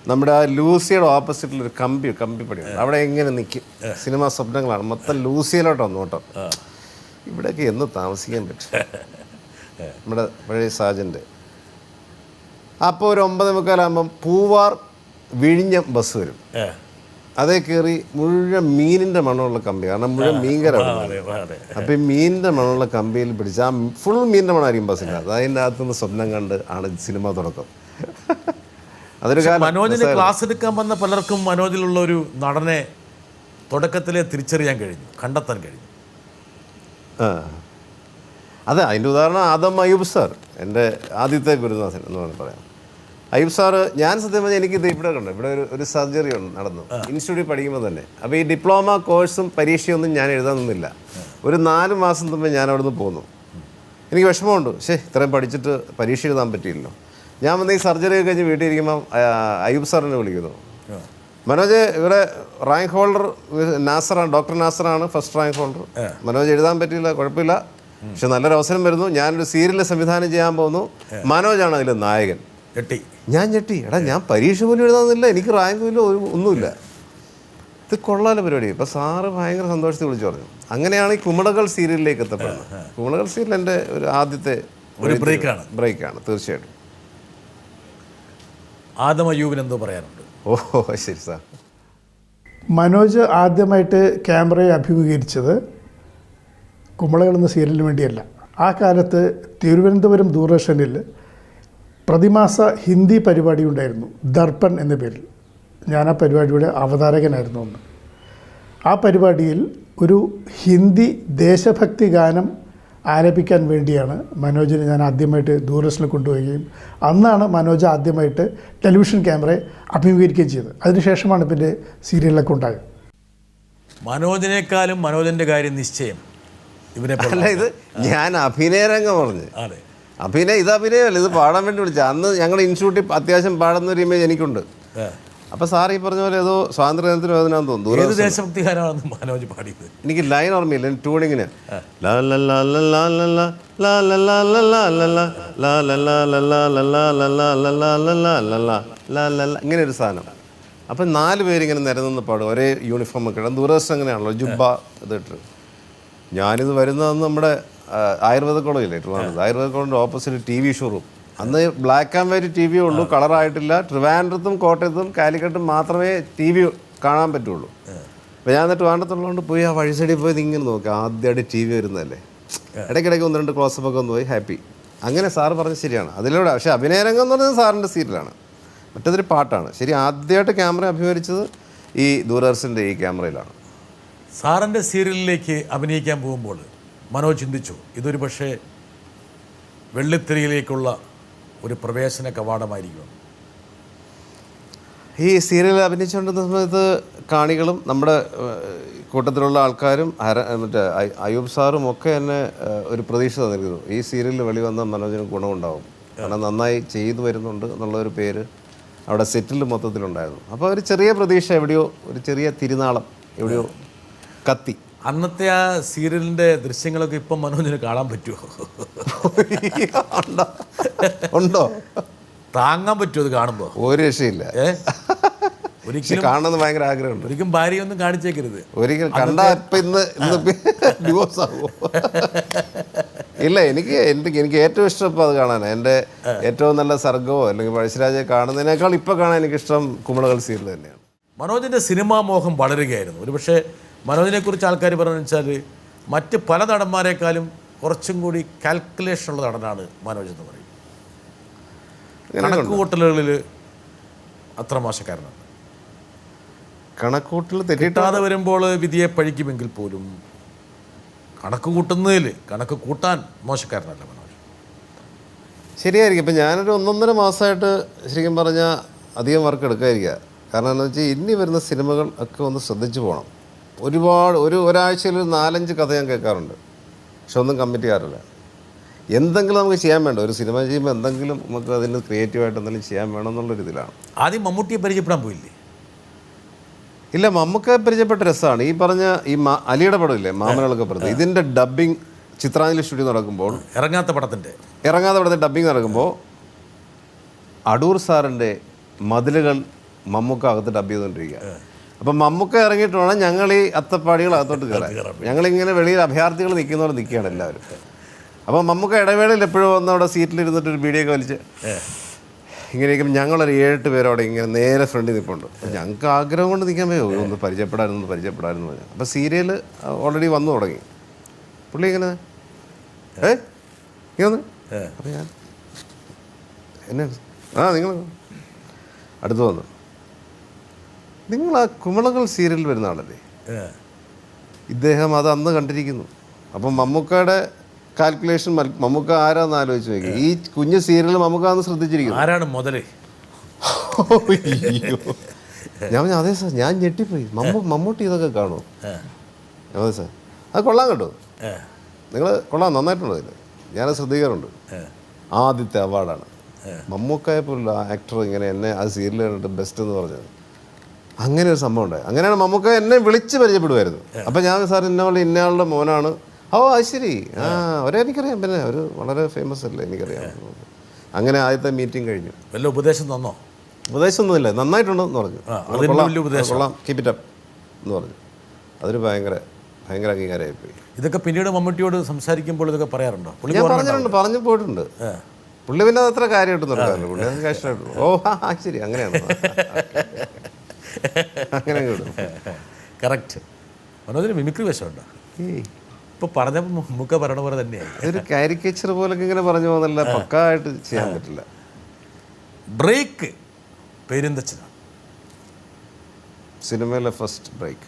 നമ്മുടെ ആ ലൂസിയുടെ ഓപ്പോസിറ്റിലൊരു കമ്പിപ്പടിയുണ്ട്, അവിടെ എങ്ങനെ നിൽക്കും. സിനിമാ സ്വപ്നങ്ങളാണ് മൊത്തം. ലൂസിയിലോട്ടാണ് നോട്ടം. ഇവിടെയൊക്കെ എന്ന് താമസിക്കാൻ പറ്റും. നമ്മുടെ പഴയ സാജൻ്റെ അപ്പോൾ ഒരു 9:45 പൂവാർ വിഴിഞ്ഞം ബസ് വരും. അതേ കയറി മുഴുവൻ മീനിൻ്റെ മണമുള്ള കമ്പി, കാരണം മുഴുവൻ മീൻകരാണ്. അപ്പോൾ ഈ മീനിൻ്റെ മണമുള്ള കമ്പിയിൽ പിടിച്ച് ആ ഫുൾ മീനിൻ്റെ മണമായിരിക്കും ബസ്സിൻ്റെ. അതിൻ്റെ അകത്തുനിന്ന് സ്വപ്നം കണ്ട് ആണ് സിനിമ തുടക്കം. അതൊരു കാലം. മനോജിന് ക്ലാസ് എടുക്കാൻ വന്ന പലർക്കും മനോജിലുള്ള ഒരു നടനെ തുടക്കത്തിലെ തിരിച്ചറിയാൻ കഴിഞ്ഞു, കണ്ടെത്താൻ കഴിഞ്ഞു. അതെ, അതിൻ്റെ ഉദാഹരണം ആദം അയ്യൂബ് സാർ, എൻ്റെ ആദ്യത്തെ ഗുരുനാഥൻ എന്ന് വേണമെങ്കിൽ പറയാം. അയ്യൂബ് സാറ്, ഞാൻ സത്യം പറഞ്ഞാൽ എനിക്കിത് ഇവിടെ കണ്ടു, ഇവിടെ ഒരു സർജറി നടന്നു ഇൻസ്റ്റിറ്റ്യൂട്ടിൽ പഠിക്കുമ്പോൾ തന്നെ. അപ്പോൾ ഈ ഡിപ്ലോമ കോഴ്സും പരീക്ഷയൊന്നും ഞാൻ എഴുതാൻ നിന്നില്ല. ഒരു 4 മാസം മുമ്പ് ഞാൻ അവിടെ നിന്ന് പോന്നു. എനിക്ക് വിഷമമുണ്ട്, ഇത്രയും പഠിച്ചിട്ട് പരീക്ഷ എഴുതാൻ പറ്റിയില്ലല്ലോ. ഞാൻ വന്ന് ഈ സർജറി ഒക്കെ കഴിഞ്ഞ് വീട്ടിൽ ഇരിക്കുമ്പം അയ്യൂബ് സാറിനെ വിളിക്കുന്നു. മനോജ് ഇവിടെ റാങ്ക് ഹോൾഡർ നാസറാണ്, ഡോക്ടർ നാസറാണ് ഫസ്റ്റ് റാങ്ക് ഹോൾഡർ. മനോജ് എഴുതാൻ പറ്റിയില്ല, കുഴപ്പമില്ല, പക്ഷെ നല്ലൊരു അവസരം വരുന്നു. ഞാനൊരു സീരിയൽ സംവിധാനം ചെയ്യാൻ പോകുന്നു, മനോജാണ് അതിൽ നായകൻ. ഞാൻ ഞെട്ടി. എടാ ഞാൻ പരീക്ഷ പോലും എഴുതാന്നില്ല, എനിക്ക് റാങ്ക് പോലും ഒന്നുമില്ല, ഇത് കൊള്ളാല പരിപാടി. ഇപ്പം സാറ് ഭയങ്കര സന്തോഷത്തിൽ വിളിച്ചു പറഞ്ഞു. അങ്ങനെയാണ് ഈ കുമളകൾ സീരിയലിലേക്ക് എത്തപ്പെടുന്നത്. കുമളകൾ സീരിയൽ എൻ്റെ ഒരു ആദ്യത്തെ ഒരു ബ്രേക്കാണ് തീർച്ചയായിട്ടും. ആദം അയ്യൂബിന് എന്തോ പറയാനുണ്ട്? ശരി സാർ. മനോജ് ആദ്യമായിട്ട് ക്യാമറയെ അഭിമുഖീകരിച്ചത് കുമളകൾ എന്ന സീരിയലിന് വേണ്ടിയല്ല. ആ കാലത്ത് തിരുവനന്തപുരം ദൂരദർശനിൽ പ്രതിമാസ ഹിന്ദി പരിപാടി ഉണ്ടായിരുന്നു, ദർപ്പൺ എന്ന പേരിൽ. ഞാൻ ആ പരിപാടിയുടെ അവതാരകനായിരുന്നു അന്ന്. ആ പരിപാടിയിൽ ഒരു ഹിന്ദി ദേശഭക്തി ഗാനം ആലപിക്കാൻ വേണ്ടിയാണ് മനോജിനെ ഞാൻ ആദ്യമായിട്ട് ദൂരദർശനിൽ കൊണ്ടുപോവുകയും അന്നാണ് മനോജ് ആദ്യമായിട്ട് ടെലിവിഷൻ ക്യാമറയെ അഭിമുഖീകരിക്കുകയും ചെയ്തത്. അതിനുശേഷമാണ് പിന്നെ സീരിയലിലൊക്കെ ഉണ്ടായത്. മനോജിനേക്കാളും മനോജിൻ്റെ കാര്യം നിശ്ചയം ഇവനെ അല്ല, ഇത് ഞാൻ അഭിനയരംഗം പറഞ്ഞു. അഭിനയമല്ല, ഇത് പാടാൻ വേണ്ടി വിളിച്ച. അന്ന് ഞങ്ങൾ ഇൻസ്റ്റിറ്റ്യൂട്ടിൽ അത്യാവശ്യം പാടുന്ന ഒരു ഇമേജ് എനിക്കുണ്ട്. അപ്പോൾ സാർ ഈ പറഞ്ഞ പോലെ ഏതോ സ്വാതന്ത്ര്യദിനത്തിന് വേദനാന്ന് തോന്നുന്നു. ദേശഭക്തിഗാനമാണെന്ന് മനോജ് പാടിയത് എനിക്ക് ലൈൻ ഓർമ്മയില്ല. ട്യൂണിങ്ങിന് ഇങ്ങനെ ഒരു സാധനം. അപ്പം 4 പേരിങ്ങനെ നിരന്ന് പാടും, ഒരേ യൂണിഫോം ഒക്കെ ഇടാം. ദൂരദർശനം അങ്ങനെയാണല്ലോ, ജുബ്ബ ഇതിട്ട്. ഞാനിത് വരുന്നതെന്ന് നമ്മുടെ ആയുർവേദ കോളേജില്ലേ, ആയുർവേദ കോളേജിൻ്റെ ഓപ്പോസിറ്റ് TV ഷോറൂം. അന്ന് ബ്ലാക്ക് ആൻഡ് വൈറ്റ് TV ഉള്ളൂ, കളറായിട്ടില്ല. ട്രിവാൻഡ്രത്തും കോട്ടയത്തും കാലിക്കട്ടും മാത്രമേ TV കാണാൻ പറ്റുള്ളൂ. അപ്പോൾ ഞാൻ ട്രിവാൻഡ്രത്തുള്ളതുകൊണ്ട് പോയി ആ വഴി സൈഡിൽ പോയി ഇങ്ങനെ നോക്കി, ആദ്യമായിട്ട് TV വരുന്നതല്ലേ, ഇടയ്ക്കിടയ്ക്ക് 1-2 ക്ലോസപ്പൊക്കെ ഒന്ന് പോയി ഹാപ്പി. അങ്ങനെ സാറ് പറഞ്ഞത് ശരിയാണ്. അതിലൂടെ പക്ഷേ അഭിനയരംഗം എന്ന് പറയുന്നത് സാറിൻ്റെ സീരിയലാണ്, മറ്റേതൊരു പാട്ടാണ്. ശരി, ആദ്യമായിട്ട് ക്യാമറ അഭിമുഖീകരിച്ചത് ഈ ദൂരദർശൻ്റെ ഈ ക്യാമറയിലാണ്. സാറിൻ്റെ സീരിയലിലേക്ക് അഭിനയിക്കാൻ പോകുമ്പോൾ മനോജ് ചിന്തിച്ചു ഇതൊരു പക്ഷേ വെള്ളിത്തിരയിലേക്കുള്ള ഒരു പ്രവേശന കവാടമായിരിക്കും? ഈ സീരിയൽ അഭിനയിച്ചുകൊണ്ടിരുന്ന സമയത്ത് കാണികളും നമ്മുടെ കൂട്ടത്തിലുള്ള ആൾക്കാരും മറ്റേ അയൂബ് സാറും ഒക്കെ എന്നെ ഒരു പ്രതീക്ഷ തന്നിരുന്നു. ഈ സീരിയലിൽ വെളിവന്ന മനോജിന് ഗുണമുണ്ടാവും, കാരണം നന്നായി ചെയ്തു വരുന്നുണ്ട് എന്നുള്ളൊരു പേര് അവിടെ സെറ്റിൽ മൊത്തത്തിലുണ്ടായിരുന്നു. അപ്പോൾ ഒരു ചെറിയ പ്രതീക്ഷ, എവിടെയോ ഒരു ചെറിയ തിരുനാളം എവിടെയോ കത്തി. അന്നത്തെ ആ സീരിയലിൻ്റെ ദൃശ്യങ്ങളൊക്കെ ഇപ്പം മനോജിന് കാണാൻ പറ്റുമോ? ഉണ്ടോ? താങ്ങാൻ പറ്റുമോ അത് കാണുമ്പോൾ? ഒരു രക്ഷയില്ല. ഒരിക്കലും കാണണമെന്ന് ഭയങ്കര ആഗ്രഹമുണ്ട്. ഒരിക്കലും ഭാര്യയൊന്നും കാണിച്ചേക്കരുത്. ഒരിക്കലും കണ്ടാ ഇന്ന് ഡിവോഴ്സ് ആകുമോ? ഇല്ല, എനിക്ക് ഏറ്റവും ഇഷ്ടം ഇപ്പോൾ അത് കാണാനാണ്. എൻ്റെ ഏറ്റവും നല്ല സർഗമോ അല്ലെങ്കിൽ പഴശ്ശിരാജയെ കാണുന്നതിനേക്കാൾ ഇപ്പോൾ കാണാൻ എനിക്കിഷ്ടം കുമളകൾ സീരിയൽ തന്നെയാണ്. മനോജിൻ്റെ സിനിമാ മോഹം വളരുകയായിരുന്നു. ഒരുപക്ഷെ മനോജിനെക്കുറിച്ച് ആൾക്കാർ പറഞ്ഞു വെച്ചാൽ മറ്റ് പല നടന്മാരെക്കാളും കുറച്ചും കൂടി കാൽക്കുലേഷൻ ഉള്ള നടനാണ് മനോജ് എന്ന് പറയും. കണക്കുകൂട്ടലുകളിൽ അത്ര മോശക്കാരനാണ്. കണക്കൂട്ടൽ തെറ്റിട്ടാതെ വരുമ്പോൾ വിധിയെ പഴിക്കുമെങ്കിൽ പോലും കണക്ക് കൂട്ടുന്നതിൽ കണക്ക് കൂട്ടാൻ മോശക്കാരനല്ല മനോജ്. ശരിയായിരിക്കും. ഇപ്പം ഞാനൊരു 1.5 മാസമായിട്ട് ശരിക്കും പറഞ്ഞാൽ അധികം വർക്ക് എടുക്കാതിരിക്കുക. കാരണം എന്താണെന്ന് വെച്ചാൽ ഇനി വരുന്ന സിനിമകൾ ഒക്കെ ഒന്ന് ശ്രദ്ധിച്ചു പോകണം. ഒരുപാട് ഒരാഴ്ചയിൽ 4-5 കഥ ഞാൻ കേൾക്കാറുണ്ട്, പക്ഷെ ഒന്നും കമ്മിറ്റ് ചെയ്യാറില്ല. എന്തെങ്കിലും നമുക്ക് ചെയ്യാൻ വേണ്ട, ഒരു സിനിമ ചെയ്യുമ്പോൾ എന്തെങ്കിലും നമുക്ക് അതിന് ക്രിയേറ്റീവായിട്ട് എന്തെങ്കിലും ചെയ്യാൻ വേണമെന്നുള്ളൊരു ഇതിലാണ്. ആദ്യം മമ്മൂട്ടിയെ പരിചയപ്പെടാൻ പോയില്ലേ? ഇല്ല, മമ്മൂക്കെ പരിചയപ്പെട്ട രസമാണ്. ഈ പറഞ്ഞ ഈ അലിയുടെ പടമില്ലേ, മാമനകളൊക്കെ പറഞ്ഞത്, ഇതിൻ്റെ ഡബ്ബിങ് ചിത്രാഞ്ജലി സ്റ്റുഡിയോ നടക്കുമ്പോൾ, ഇറങ്ങാത്ത പടത്തിൻ്റെ ഡബ്ബിങ് നടക്കുമ്പോൾ അടൂർ സാറിൻ്റെ മതിലുകൾ മമ്മൂക്ക അകത്ത് ഡബ് ചെയ്തുകൊണ്ടിരിക്കുക. അപ്പം മമ്മൂക്ക ഇറങ്ങിയിട്ട് വേണം ഞങ്ങൾ ഈ അത്തപ്പാടികൾ അകത്തോട്ട് കയറാൻ. ഞങ്ങളിങ്ങനെ വെളിയിൽ അഭയാർത്ഥികൾ നിൽക്കുന്നവർ നിൽക്കുകയാണ് എല്ലാവരും. അപ്പം മമ്മൂക്ക ഇടവേളയിൽ എപ്പോഴും വന്ന് അവിടെ സീറ്റിലിരുന്നിട്ട് ഒരു ബീഡിയൊക്കെ വലിച്ച് ഇങ്ങനെയൊക്കെ ഞങ്ങളൊരു 7-8 പേരോടെ ഇങ്ങനെ നേരെ ഫ്രണ്ടിൽ നിൽപ്പുണ്ട്. ഞങ്ങൾക്ക് ആഗ്രഹം കൊണ്ട് നിൽക്കാൻ പറ്റുമോ, ഒന്ന് പരിചയപ്പെടായിരുന്നു പറഞ്ഞു. അപ്പോൾ സീരിയൽ ഓൾറെഡി വന്നു തുടങ്ങി. പുള്ളി ഇങ്ങനെ ഇങ്ങനെ അപ്പം ഞാൻ നിങ്ങൾ അടുത്ത് വന്നു, നിങ്ങൾ ആ കുമളകൾ സീരിയൽ വരുന്ന ആളല്ലേ? ഇദ്ദേഹം അത് അന്ന് കണ്ടിരിക്കുന്നു. അപ്പം മമ്മൂക്കയുടെ കാൽക്കുലേഷൻ, മമ്മൂക്ക ആരാന്ന് ആലോചിച്ച് നോക്കി. ഈ കുഞ്ഞു സീരിയൽ മമ്മൂക്ക അന്ന് ശ്രദ്ധിച്ചിരിക്കുന്നു. ആരാണ് മുതലേ? ഞാൻ പറഞ്ഞു അതെ സാർ, ഞാൻ ഞെട്ടിപ്പോയി. മമ്മൂട്ടി ഇതൊക്കെ കാണുമോ? അതെ സാർ, അത് കൊള്ളാം കേട്ടോ, നിങ്ങൾ കൊള്ളാം, നന്നായിട്ടുണ്ടോ അതിൽ, ഞാനത് ശ്രദ്ധിക്കാറുണ്ട്. ആദ്യത്തെ അവാർഡാണ് മമ്മൂക്കയെ പോലുള്ള ആക്ടർ ഇങ്ങനെ എന്നെ ആ സീരിയൽ കണ്ടിട്ട് ബെസ്റ്റ് എന്ന് പറഞ്ഞത്. അങ്ങനെ ഒരു സംഭവം ഉണ്ടായി. അങ്ങനെയാണ് മമ്മൂക്ക എന്നെ വിളിച്ച് പരിചയപ്പെടുമായിരുന്നു. അപ്പം ഞാൻ സാർ ഇന്നയാളുടെ മോനാണ്. ഓ അത് ശരി, അവരെ എനിക്കറിയാം, പിന്നെ അവർ വളരെ ഫേമസ് അല്ലേ, എനിക്കറിയാം. അങ്ങനെ ആദ്യത്തെ മീറ്റിംഗ് കഴിഞ്ഞു. വല്ല ഉപദേശം തന്നോ? ഉപദേശമൊന്നുമില്ല, നന്നായിട്ടുണ്ടെന്ന് പറഞ്ഞു. കൊള്ളാം, കീപ് ഇറ്റ് അപ്പ് എന്ന് പറഞ്ഞു. അതൊരു ഭയങ്കര അംഗീകാരമായിപ്പോയി. ഇതൊക്കെ പിന്നീട് മമ്മൂട്ടിയോട് സംസാരിക്കുമ്പോൾ ഇതൊക്കെ പറയാറുണ്ടോ? ഞാൻ പറഞ്ഞു പോയിട്ടുണ്ട്. പുള്ളി പിന്നെ അത്ര കാര്യമായിട്ട് നിർത്താറില്ല, പുള്ളി അത് കഷ്ടമായിട്ടുള്ളൂ. ഓ ശരി, അങ്ങനെയാണ്. അങ്ങനെ കറക്റ്റ്. മനോജിന് മിമിക്രി വശമുണ്ടോ? ഇപ്പോൾ പറഞ്ഞപ്പോൾ മമ്മൂക്ക പറയണ പോലെ തന്നെയാണ്. ഒരു കാരിക്കേച്ചർ പോലൊക്കെ ഇങ്ങനെ പറഞ്ഞു പോകുന്നല്ല, പക്കായിട്ട് ചെയ്യാൻ പറ്റില്ല. ബ്രേക്ക് പെരുന്തച്ഛനാണ് സിനിമയിലെ ഫസ്റ്റ് ബ്രേക്ക്.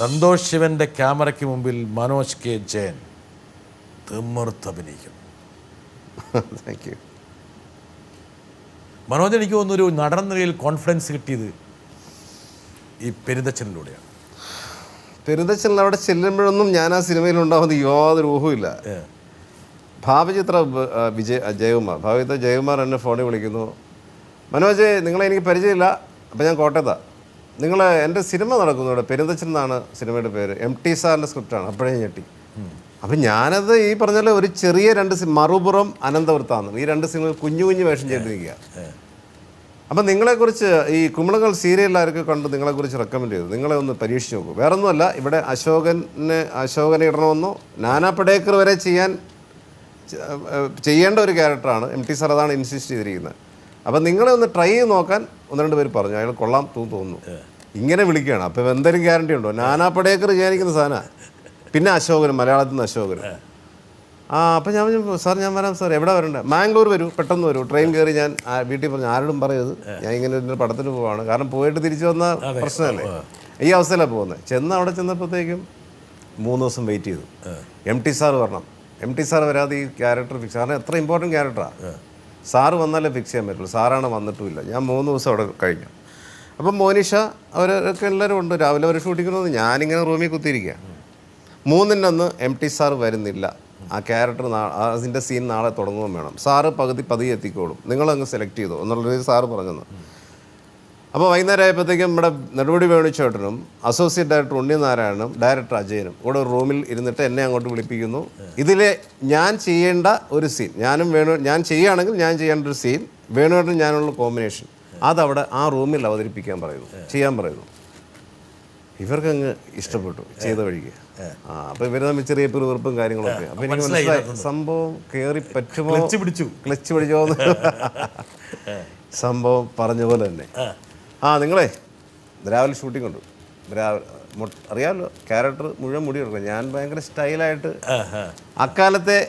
സന്തോഷ് ശിവന്റെ ക്യാമറയ്ക്ക് മുമ്പിൽ മനോജ് കെ ജയൻ തിമിർത്തഭിനയിക്കുന്നു. Thank you. മനോജ് എനിക്ക് തോന്നുന്നൊരു നടൻ നിലയിൽ കോൺഫിഡൻസ് കിട്ടിയത് ഈ പെരുന്തച്ഛനിലൂടെയാണ്. പെരുന്തച്ഛനിൽ അവിടെ ചെല്ലുമ്പോഴൊന്നും ഞാൻ ആ സിനിമയിൽ ഉണ്ടാവുന്നത് യാതൊരു ഊഹമില്ല. ഭാവചിത്ര ജയകുമാർ എന്നെ ഫോണിൽ വിളിക്കുന്നു, മനോജ് നിങ്ങളെ എനിക്ക് പരിചയമില്ല, അപ്പം ഞാൻ കോട്ടയത്താണ്, നിങ്ങൾ എൻ്റെ സിനിമ നടക്കുന്നു ഇവിടെ, പെരുന്തച്ഛൻ എന്നാണ് സിനിമയുടെ പേര്, MT സാറിൻ്റെ സ്ക്രിപ്റ്റാണ്. അപ്പോഴേ ഞെട്ടി. അപ്പം ഞാനത് ഈ പറഞ്ഞാൽ ഒരു ചെറിയ 2 മറുപുറം അനന്തവൃത്താണ്, ഈ 2 സിനിമകൾ കുഞ്ഞു വേഷം ചെയ്തിരിക്കുക. അപ്പം നിങ്ങളെക്കുറിച്ച് ഈ കുമളകൾ സീരിയലിലാരൊക്കെ കണ്ട് നിങ്ങളെക്കുറിച്ച് റെക്കമെൻഡ് ചെയ്തു, നിങ്ങളെ ഒന്ന് പരീക്ഷിച്ച് നോക്കൂ. വേറെ ഒന്നുമല്ല, ഇവിടെ അശോകനെ ഇടണമെന്നോ നാനാ പടേക്കർ വരെ ചെയ്യേണ്ട ഒരു ക്യാരക്ടറാണ്. MT സാർ അതാണ് ഇൻസിസ്റ്റ് ചെയ്തിരിക്കുന്നത്. അപ്പം നിങ്ങളെ ഒന്ന് ട്രൈ ചെയ്ത് നോക്കാൻ 1-2 പേര് പറഞ്ഞു, അയാൾ കൊള്ളാം തോന്നുന്നു. ഇങ്ങനെ വിളിക്കുകയാണ്. അപ്പോൾ എന്തെങ്കിലും ഗ്യാരണ്ടി ഉണ്ടോ? നാനാ പടേക്കർ ചെയ്യാനിരിക്കുന്ന സാധനമാണ്. പിന്നെ അശോകനും, മലയാളത്തിൽ നിന്ന് അശോകനും. അപ്പം ഞാൻ പറഞ്ഞു സാർ ഞാൻ വരാം സാർ, എവിടെ വരണ്ടേ? മാംഗ്ലൂർ വരൂ, പെട്ടെന്ന് വരൂ. ട്രെയിൻ കയറി ഞാൻ വീട്ടിൽ പറഞ്ഞു, ആരോടും പറയരുത് ഞാൻ ഇങ്ങനെ ഒരു പടത്തിന് പോവാണ്, കാരണം പോയിട്ട് തിരിച്ചു വന്ന പ്രശ്നമല്ലേ. ഈ അവസ്ഥയിലാണ് പോകുന്നത്. അവിടെ ചെന്നപ്പോഴത്തേക്കും 3 ദിവസം വെയിറ്റ് ചെയ്തു. MT സാർ വരണം, MT സാർ വരാതെ ഈ ക്യാരക്ടർ ഫിക്സ്, കാരണം എത്ര ഇമ്പോർട്ടൻറ്റ് ക്യാരക്ടറാണ്. സാറ് വന്നാലേ ഫിക്സ് ചെയ്യാൻ പറ്റുള്ളൂ. സാറാണ് വന്നിട്ടുമില്ല. ഞാൻ 3 ദിവസം അവിടെ കഴിഞ്ഞു. അപ്പം മോനിഷ അവരൊക്കെ എല്ലാവരും ഉണ്ട്. രാവിലെ അവർ ഷൂട്ടിങ്ങിന് ഞാനിങ്ങനെ റൂമിൽ കുത്തിയിരിക്കുക. 3-ന് അന്ന് MT സാർ വരുന്നില്ല. ആ ക്യാരക്ടർ അതിൻ്റെ സീൻ നാളെ തുടങ്ങുകയും വേണം. സാറ് പതിയെ എത്തിക്കോളും, നിങ്ങളങ്ങ് സെലക്ട് ചെയ്തോ എന്നുള്ളൊരു സാറ് പറഞ്ഞെന്ന്. അപ്പോൾ വൈകുന്നേരം ആയപ്പോഴത്തേക്കും നമ്മുടെ നെടുമുടി വേണുചേട്ടനും അസോസിയേറ്റ് ഡയറക്ടർ ഉണ്ണിനാരായണനും ഡയറക്ടർ അജയനും ഇവിടെ ഒരു റൂമിൽ ഇരുന്നിട്ട് എന്നെ അങ്ങോട്ട് വിളിപ്പിക്കുന്നു. ഇതിലെ ഞാൻ ചെയ്യേണ്ട ഒരു സീൻ, ഞാൻ ചെയ്യുകയാണെങ്കിൽ ഞാൻ ചെയ്യേണ്ട ഒരു സീൻ വേണുവേട്ടൻ ഞാനുള്ള കോമ്പിനേഷൻ അതവിടെ ആ റൂമിൽ അവതരിപ്പിക്കാൻ പറയുന്നു, ചെയ്യാൻ പറയുന്നു. ഇവർക്കങ്ങ് ഇഷ്ടപ്പെട്ടു ചെയ്ത വഴിക്ക്. അപ്പോൾ ഇവർ തമ്മിൽ ചെറിയ പിറുപിറുപ്പും കാര്യങ്ങളൊക്കെ. അപ്പോൾ എനിക്ക് മനസ്സിലായി സംഭവം കയറി പറ്റുമോ, ക്ലച്ച് പിടിച്ചോ സംഭവം പറഞ്ഞ പോലെ തന്നെ. നിങ്ങളെ രാവിലെ ഷൂട്ടിംഗ് ഉണ്ട്, അറിയാമല്ലോ ക്യാരക്ടർ മുഴുവൻ മുടി എടുക്കണം. ഞാൻ ഭയങ്കര സ്റ്റൈലായിട്ട് അക്കാലത്തെ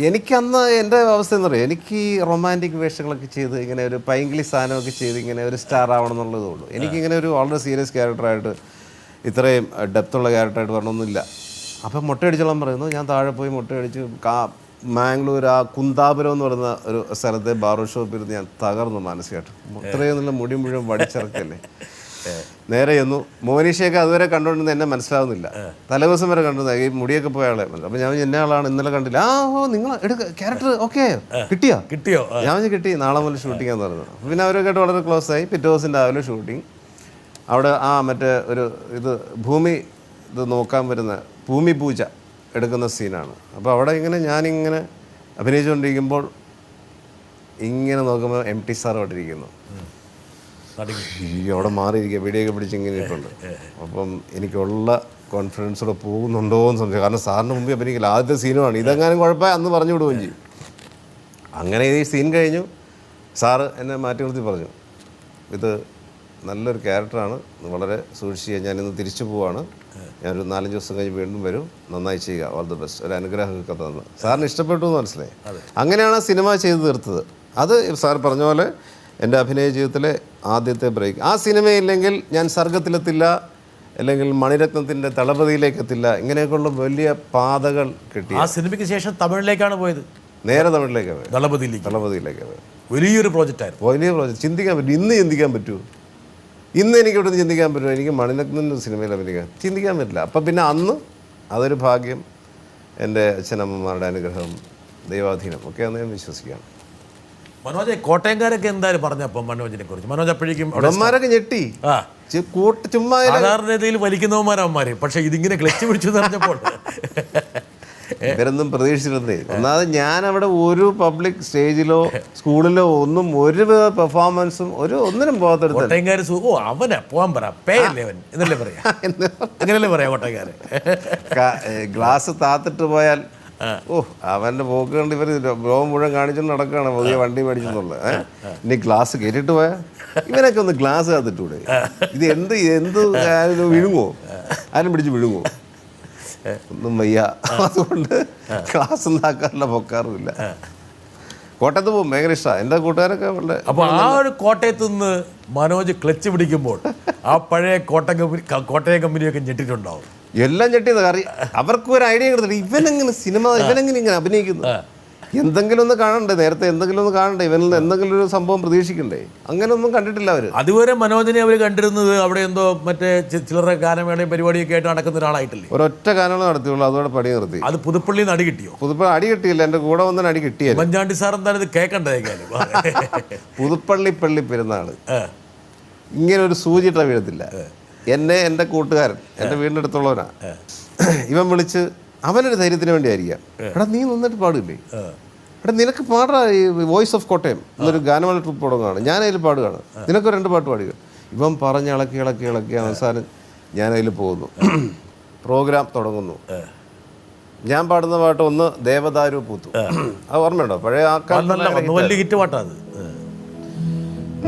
എനിക്കന്ന് എൻ്റെ അവസ്ഥ എന്ന് പറയുക, എനിക്ക് ഈ റൊമാൻറ്റിക് വേഷങ്ങളൊക്കെ ചെയ്ത് ഇങ്ങനെ ഒരു പൈങ്കിളി സാധനമൊക്കെ ചെയ്ത് ഇങ്ങനെ ഒരു സ്റ്റാർ ആവണം എന്നുള്ളതേ ഉള്ളൂ. എനിക്കിങ്ങനെ ഒരു വളരെ സീരിയസ് ക്യാരക്ടറായിട്ട് ഇത്രയും ഡെപ്തുള്ള ക്യാരക്ടറായിട്ട് വരണമെന്നില്ല. അപ്പം മുട്ടയടിച്ചോളാൻ പറയുന്നു. ഞാൻ താഴെ പോയി മുട്ടയടിച്ച് മാംഗ്ലൂർ ആ കുന്താപുരം എന്ന് പറയുന്ന ഒരു സ്ഥലത്തെ ബാർബർ ഷോപ്പിരുന്ന് ഞാൻ തകർന്നു മാനസികമായിട്ട്. ഇത്രയും നല്ല മുടി മുഴുവൻ വടിച്ചിറക്കല്ലേ. നേരെ ചെന്നു. മോനീഷയൊക്കെ അതുവരെ കണ്ടുകൊണ്ടിരുന്ന എന്നെ മനസ്സിലാവുന്നില്ല. തലേദിവസം വരെ കണ്ടിരുന്ന ഈ മുടിയൊക്കെ പോയ ആളെ. അപ്പം ഞാൻ എന്നെ ആളാണ്, ഇന്നലെ കണ്ടില്ല. നിങ്ങൾ ക്യാരക്ടർ ഓക്കെ കിട്ടിയോ? ഞാൻ കിട്ടി, നാളെ മുതൽ ഷൂട്ടിങ്ങാന്ന് പറഞ്ഞു. പിന്നെ അവരൊക്കെ ആയിട്ട് വളരെ ക്ലോസ് ആയി. പിറ്റേ ദിവസം രാവിലെ ഷൂട്ടിങ്. അവിടെ മറ്റേ ഒരു ഭൂമി നോക്കാൻ വരുന്ന ഭൂമി പൂജ എടുക്കുന്ന സീനാണ്. അപ്പോൾ അവിടെ ഞാനിങ്ങനെ അഭിനയിച്ചുകൊണ്ടിരിക്കുമ്പോൾ ഇങ്ങനെ നോക്കുമ്പോൾ MT സാർ അവിടെ ഇരിക്കുന്നു. അവിടെ മാറിയിരിക്കുക, വീഡിയോയൊക്കെ പിടിച്ച് ഇങ്ങനെ ഇട്ടുണ്ട്. അപ്പം എനിക്കുള്ള കോൺഫിഡൻസോടെ പോകുന്നുണ്ടോ എന്ന് സംശയം. കാരണം സാറിന് മുമ്പ് അഭിനയിക്കില്ല, ആദ്യത്തെ സീനുമാണ്. ഇതെങ്ങാനും കുഴപ്പമായി അന്ന് പറഞ്ഞു വിടുകയും ചെയ്യും. അങ്ങനെ ഈ സീൻ കഴിഞ്ഞു. സാറ് എന്നെ മാറ്റി നിർത്തി പറഞ്ഞു, ഇത് നല്ലൊരു ക്യാരക്ടറാണ്, വളരെ സൂക്ഷിച്ച് ഞാനിന്ന് തിരിച്ചു പോവാണ്, ഞാനൊരു 4-5 ദിവസം കഴിഞ്ഞ് വീണ്ടും വരും, നന്നായി ചെയ്യുക, ഓൾ ദി ബെസ്റ്റ്, ഒരു അനുഗ്രഹമൊക്കെ തന്നു. സാറിന് ഇഷ്ടപ്പെട്ടു എന്ന് മനസ്സിലായി. അങ്ങനെയാണ് സിനിമ ചെയ്ത് തീർത്തത്. അത് സാർ പറഞ്ഞ പോലെ എൻ്റെ അഭിനയ ജീവിതത്തിലെ ആദ്യത്തെ ബ്രേക്ക്. ആ സിനിമയില്ലെങ്കിൽ ഞാൻ സർഗത്തിലെത്തില്ല, അല്ലെങ്കിൽ മണിരത്നത്തിൻ്റെ തളപതിയിലേക്ക് എത്തില്ല. ഇങ്ങനെയൊക്കെയുള്ള വലിയ പാതകൾ കിട്ടി. ആ സിനിമയ്ക്ക് ശേഷം തമിഴിലേക്കാണ് പോയത്. നേരെ തമിഴിലേക്ക് പോയത്, തളപതിയിലേക്ക് പോയത്. വലിയൊരു പ്രോജക്റ്റായിരുന്നു. വലിയ പ്രോജക്റ്റ്. ചിന്തിക്കാൻ പറ്റും, ഇന്ന് ചിന്തിക്കാൻ പറ്റുമോ? ഇന്ന് എനിക്ക് ഇവിടെ നിന്ന് ചിന്തിക്കാൻ പറ്റുമോ? എനിക്ക് മണിരത്നൻ്റെ സിനിമയിൽ അഭിനയിക്കാൻ ചിന്തിക്കാൻ പറ്റില്ല. അപ്പം പിന്നെ അന്ന് അതൊരു ഭാഗ്യം, എൻ്റെ അച്ഛനമ്മമാരുടെ അനുഗ്രഹം, ദൈവാധീനം ഒക്കെയാണെന്ന് ഞാൻ വിശ്വസിക്കുകയാണ്. മനോജ്, കോട്ടയംകാരൊക്കെ എന്തായാലും പറഞ്ഞപ്പോൾ മനോജിനെ കുറിച്ച് മനോജ് അപ്പോഴേക്കും അവന്മാരൊക്കെ ഞെട്ടി. ചുമ്മാ സാധാരണ രീതിയിൽ വലിക്കുന്നവന്മാരവന്മാര്, പക്ഷെ ഇതിങ്ങനെ ക്ലച്ച് പിടിച്ചു പറഞ്ഞപ്പോൾ ഇവരൊന്നും പ്രതീക്ഷിച്ചിരുന്നേ. ഒന്നാമത് ഞാൻ അവിടെ ഒരു പബ്ലിക് സ്റ്റേജിലോ സ്കൂളിലോ ഒന്നും ഒരു പെർഫോമൻസും ഒന്നിനും പോകാത്തൊരു കോട്ടയംകാര് അവനെ പോകാൻ പറ പേയല്ലേ അവൻ എന്നല്ലേ പറയാ, അങ്ങനല്ലേ പറയാ കോട്ടയംകാര്. ഗ്ലാസ് താത്തിട്ട് പോയാൽ അവൻ്റെ പോക്ക് കണ്ട് ഇവർ രോഗം മുഴുവൻ കാണിച്ചുകൊണ്ട് നടക്കുകയാണ് പുതിയ വണ്ടി മേടിച്ചെന്നുള്ളത്. ഇനി ഗ്ലാസ് കയറ്റിട്ട് പോയാൽ ഇവനൊക്കെ ഒന്ന് ഗ്ലാസ് കാത്തിട്ടൂടെ? ഇത് എന്ത് വിഴുങ്ങോ? ആരും പിടിച്ച് വിഴുങ്ങോ? ഒന്നും വയ്യ. അതുകൊണ്ട് ക്ലാസ് ഉണ്ടാക്കാറില്ല, പൊക്കാറുമില്ല. കോട്ടയത്ത് പോകും, ഭയങ്കര ഇഷ്ടമാണ്. എൻ്റെ കൂട്ടുകാരൊക്കെ വളരെ. അപ്പോൾ ആ ഒരു കോട്ടയത്ത് നിന്ന് മനോജ് ക്ലച്ച് പിടിക്കുമ്പോൾ ആ പഴയ കോട്ടയം കമ്പനിയൊക്കെ ഞെട്ടിട്ടുണ്ടാവും. എല്ലാം ഞെട്ടിയത് അവർക്കും ഒരു ഐഡിയ കൊടുത്തിട്ട് ഇവനെങ്ങനെ ഇങ്ങനെ അഭിനയിക്കുന്നു, എന്തെങ്കിലും ഒന്ന് കാണണ്ടേ, നേരത്തെ എന്തെങ്കിലും ഒന്ന് കാണണ്ടേ, ഇവനിൽ നിന്ന് എന്തെങ്കിലും ഒരു സംഭവം പ്രതീക്ഷിക്കണ്ടേ? അങ്ങനെ ഒന്നും കണ്ടിട്ടില്ല അവർ. അതുവരെ മനോജിനെ അവർ കണ്ടിരുന്നത് അവിടെ എന്തോ മറ്റേ ചില്ലറ ഗാനമേളയും പരിപാടിയൊക്കെ ആയിട്ട് നടക്കുന്ന ഒരാളായിട്ടില്ലേ? ഒരൊറ്റ ഗാനമേ നടത്തിയുള്ളൂ, അതോടെ പണി നിർത്തി. അത് പുതുപ്പള്ളിയിൽ നിന്ന് അടി കിട്ടിയോ? അടി കിട്ടിയില്ല, എൻ്റെ കൂടെ വന്ന അടി കിട്ടിയ ഉമ്മൻചാണ്ടി സാർ എന്തായാലും ഇത് കേൾക്കണ്ടേക്കാലും. പുതുപ്പള്ളി പെരുന്നാള് ഇങ്ങനെ ഒരു സൂചിട്ട വീഴത്തില്ല. എൻ്റെ കൂട്ടുകാരൻ എൻ്റെ വീടിൻ്റെ അടുത്തുള്ളവനാ. ഇവൻ വിളിച്ച് അവനൊരു ധൈര്യത്തിന് വേണ്ടിയായിരിക്കാം, എടാ നീ നന്നായിട്ട് പാടില്ലേ, എടാ നിനക്ക് പാടാ, ഈ വോയിസ് ഓഫ് കോട്ടയം എന്നൊരു ഗാനമേള ട്രിപ്പ് തുടങ്ങുകയാണ്, ഞാനതിൽ പാടുകയാണ്, നിനക്ക് 2 പാട്ട് പാടുക. ഇവൻ പറഞ്ഞ് ഇളക്കി അവസാനം ഞാനതിൽ പോകുന്നു. പ്രോഗ്രാം തുടങ്ങുന്നു. ഞാൻ പാടുന്ന പാട്ട് ഒന്ന് ദേവദാരു പൂത്തു. അത് ഓർമ്മയുണ്ടോ? പഴയ വലിയ ഹിറ്റ് പാട്ടാണ്.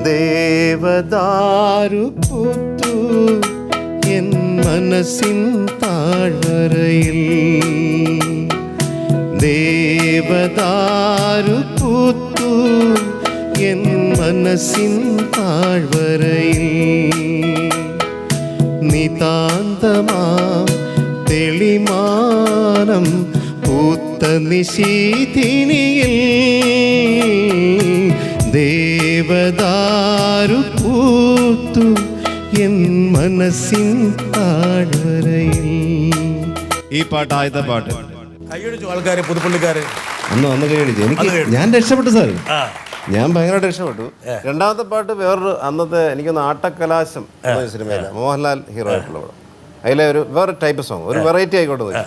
ദേവദാരു പൂത്തു എൻ മനസ്സിൻ താഴ്വരയിൽ, ദേവദാരു പൂത്തു എൻ മനസ്സിൻ താഴ്വരയിൽ, നിതാന്തമാം തെളിമാനം പൂത്ത നിശീതിനിയിൽ ദേവദാരു പൂത്തു എൻ മനസ്സിൻ താഴ്വരയിൽ. ഈ പാട്ട് ആദ്യത്തെ പാട്ട് കൈയടിച്ചു ആൾക്കാര്, പുതുപ്പള്ളിക്കാര്. അന്ന് കൈയടിച്ചു. എനിക്ക് ഞാൻ രക്ഷപ്പെട്ടു സാർ, ഞാൻ ഭയങ്കരമായിട്ട് രക്ഷപ്പെട്ടു. രണ്ടാമത്തെ പാട്ട് വേറൊരു അന്നത്തെ എനിക്കൊന്ന് ആട്ടക്കലാശം എന്ന സിനിമയിലെ മോഹൻലാൽ ഹീറോ ആയിട്ടുള്ള പടം. അതിലെ ഒരു വേറെ ടൈപ്പ് സോങ്, ഒരു വെറൈറ്റി ആയിക്കോട്ടെ.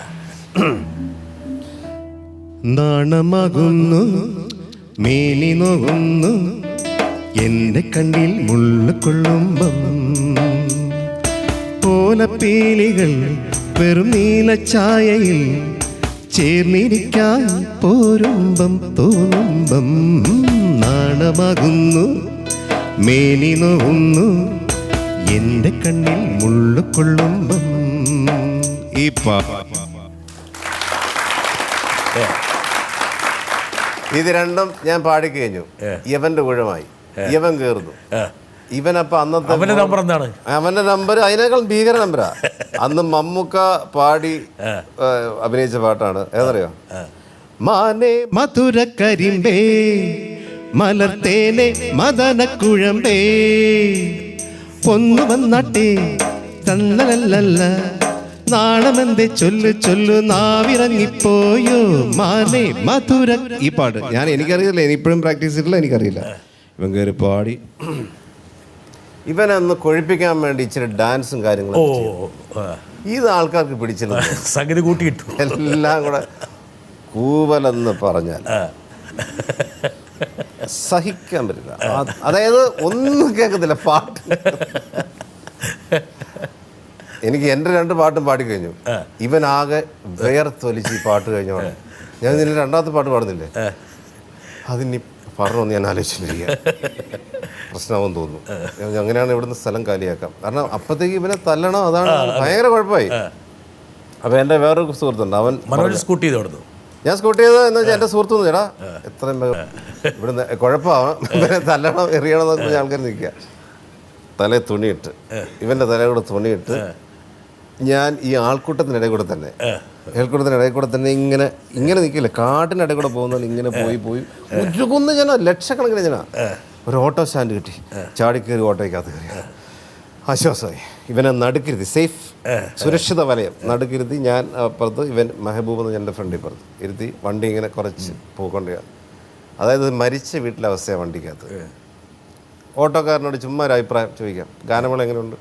നാണമാകുന്നു മേനി നോകുന്നു എന്റെ കണ്ണിൽ മുള്ളു കൊള്ളുമ്പം, ഓലപ്പീലികൾ വെറും നീലച്ചായയിൽ ചേർന്നിരിക്കാൻ പോരുമ്പം തോന്നുമ്പം, നാണമാകുന്നു മേനി നോകുന്നു എന്റെ കണ്ണിൽ മുള്ളു കൊള്ളുമ്പം. ഈ ഇത് രണ്ടും ഞാൻ പാടിക്കഴിഞ്ഞു. ഇവന്റെ ഊഴമായി, ഇവൻ കേറുന്നു. ഇവനപ്പം അന്നത്തെ അവന്റെ നമ്പർ എന്താണ്? അവന്റെ നമ്പർ അതിനേക്കാൾ ഭീകര നമ്പരാ. അന്ന് മമ്മൂക്ക പാടി അഭിനയിച്ച പാട്ടാണ്. ഏതറിയോ? മാനേ മധുര കരിമ്പേ മലർത്തേനെ മദനക്കുഴമ്പേ ഒന്നു വന്നാട്ടെ തന്നലല്ല നാണമെന്തേ ചൊല്ലു ചൊല്ലു നാവിറങ്ങിപ്പോയോ മാനേ മധുര. ഈ പാട്ട് എനിക്കറിയില്ല, ഇപ്പോഴും പ്രാക്ടീസ് ചെയ്തിട്ടില്ല, എനിക്കറിയില്ല. ഇവൻ കയറി പാടി. ഇവനൊന്ന് കൊഴിപ്പിക്കാൻ വേണ്ടി ഇച്ചിരി ഡാൻസും കാര്യങ്ങളും ഇത് ആൾക്കാർക്ക് പിടിച്ചില്ല. സംഗതി കൂട്ടിയിട്ടു. എല്ലാം കൂടെ കൂവലെന്ന് പറഞ്ഞാൽ സഹിക്കാൻ പറ്റില്ല. അതായത് ഒന്നും കേൾക്കത്തില്ല പാട്ട്. എനിക്ക് എൻ്റെ 2 പാട്ടും പാടിക്കഴിഞ്ഞു. ഇവനാകെ വേർത്തൊലിച്ച് ഈ പാട്ട് കഴിഞ്ഞോടെ ഞാൻ ഇതിൻ്റെ രണ്ടാമത്തെ പാട്ട് പാടുന്നില്ലേ, അതിനി പറഞ്ഞൊന്ന് ഞാൻ ആലോചിച്ചിട്ടിരിക്കുക. പ്രശ്നമാവെന്ന് തോന്നുന്നു. അങ്ങനെയാണ് ഇവിടുന്ന് സ്ഥലം കാലിയാക്കാം. കാരണം അപ്പോഴത്തേക്ക് ഇവനെ തല്ലണം, അതാണ് ഭയങ്കര കുഴപ്പമായി. അപ്പോൾ എൻ്റെ വേറൊരു സുഹൃത്തുണ്ട്, അവൻ മനോജ് സ്കൂട്ടി ചെയ്ത് കൊടുത്തു. ഞാൻ സ്കൂട്ട് ചെയ്തത് എന്ന് വെച്ചാൽ എൻ്റെ സുഹൃത്തൊന്നും ചേട്ടാ എത്രയും ഇവിടുന്ന് കുഴപ്പമാവാം, ഇവനെ തല്ലണം എറിയണം എന്നൊക്കെ ആൾക്കാർ നിൽക്കുക. തലേ തുണിയിട്ട്, ഇവൻ്റെ തലയിൽ കൂടെ തുണിയിട്ട് ഞാൻ ഈ ആൾക്കൂട്ടത്തിനിടയിൽ കൂടെ തന്നെ ഇങ്ങനെ നിൽക്കില്ല, കാട്ടിനിടയിൽ കൂടെ പോകുന്ന ഇങ്ങനെ പോയി ഉരുകുന്ന ജന, ലക്ഷക്കണക്കിന് ജന. ഒരു ഓട്ടോ സ്റ്റാൻഡ് കിട്ടി, ചാടിക്കയറി ഓട്ടോയ്ക്കകത്ത് കയറി ആശ്വാസമായി. ഇവനെ നടുക്കിരുത്തി, സേഫ് സുരക്ഷിത വലയം നടുക്കിരുത്തി. ഞാൻ അപ്പുറത്ത്, ഇവൻ മെഹബൂബ് എന്ന് എൻ്റെ ഫ്രണ്ട് ഇപ്പുറത്ത് ഇരുത്തി. വണ്ടി ഇങ്ങനെ കുറച്ച് പോയിക്കൊണ്ടേ, അതായത് മരിച്ച വീട്ടിലെ അവസ്ഥയാണ് വണ്ടിക്കകത്ത്. ഓട്ടോക്കാരനോട് ചുമ്മാ ഒരു അഭിപ്രായം ചോദിക്കാം, ഗാനമേള എങ്ങനെയുണ്ട്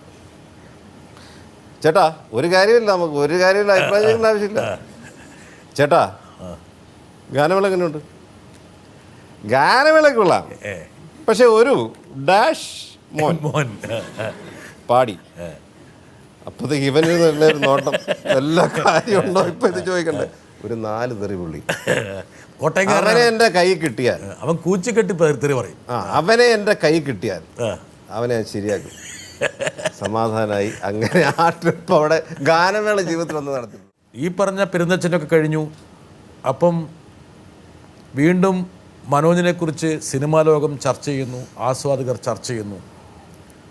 ചേട്ടാ? ഒരു കാര്യമില്ല, നമുക്ക് ഒരു കാര്യമില്ല, അഭിപ്രായം ചോദിക്കേണ്ട ആവശ്യമില്ല. ചേട്ടാ ഗാനമേള എങ്ങനെയുണ്ട്? ഗാനമേള കൊള്ളാം, പക്ഷെ ഒരു ഡാഷ് മോൻ പാടി. അപ്പോഴത്തേക്ക് ഇവന് നല്ലൊരു നോട്ടം, എല്ലാ കാര്യമുണ്ടോ ഇപ്പം ഇത് ചോദിക്കണ്ടേ? ഒരു 4 തെറി പുള്ളി. അവനെ എൻ്റെ കൈ കിട്ടിയാൽ, അവൻ കൂച്ചിക്കെട്ടി തെറി പറയും. അവനെ എൻ്റെ കൈ കിട്ടിയാൽ അവനെ ശരിയാക്കും. സമാധാനമായി. അങ്ങനെ ആ ട്രിപ്പ് അവിടെ ഗാനമേള ജീവിതത്തിൽ വന്ന് നടത്തി. ഈ പറഞ്ഞ പെരുന്തച്ഛനൊക്കെ കഴിഞ്ഞു. അപ്പം വീണ്ടും മനോജിനെക്കുറിച്ച് സിനിമാ ലോകം ചർച്ച ചെയ്യുന്നു, ആസ്വാദകർ ചർച്ച ചെയ്യുന്നു.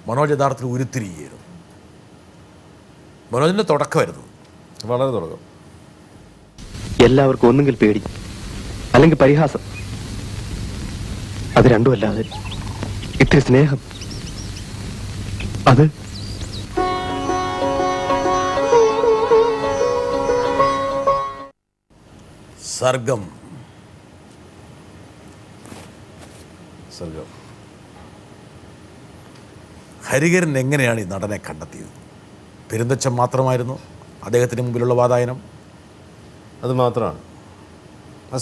മനോജ് യഥാർത്ഥത്തിൽ ഉരുത്തിരിക്കുകയായിരുന്നു. മനോജിൻ്റെ തുടക്കമായിരുന്നു, വളരെ തുടക്കം. എല്ലാവർക്കും ഒന്നുകിൽ പേടി, അല്ലെങ്കിൽ പരിഹാസം. അത് രണ്ടുമല്ലാതെ ഇത്തിരി സ്നേഹം, അത് സർഗം. ഹരിഹരൻ എങ്ങനെയാണ് ഈ നടനെ കണ്ടെത്തിയത്? പെരുന്തച്ഛൻ മാത്രമായിരുന്നു അദ്ദേഹത്തിന് മുമ്പിലുള്ള വാതായനം? അത് മാത്രമാണ്.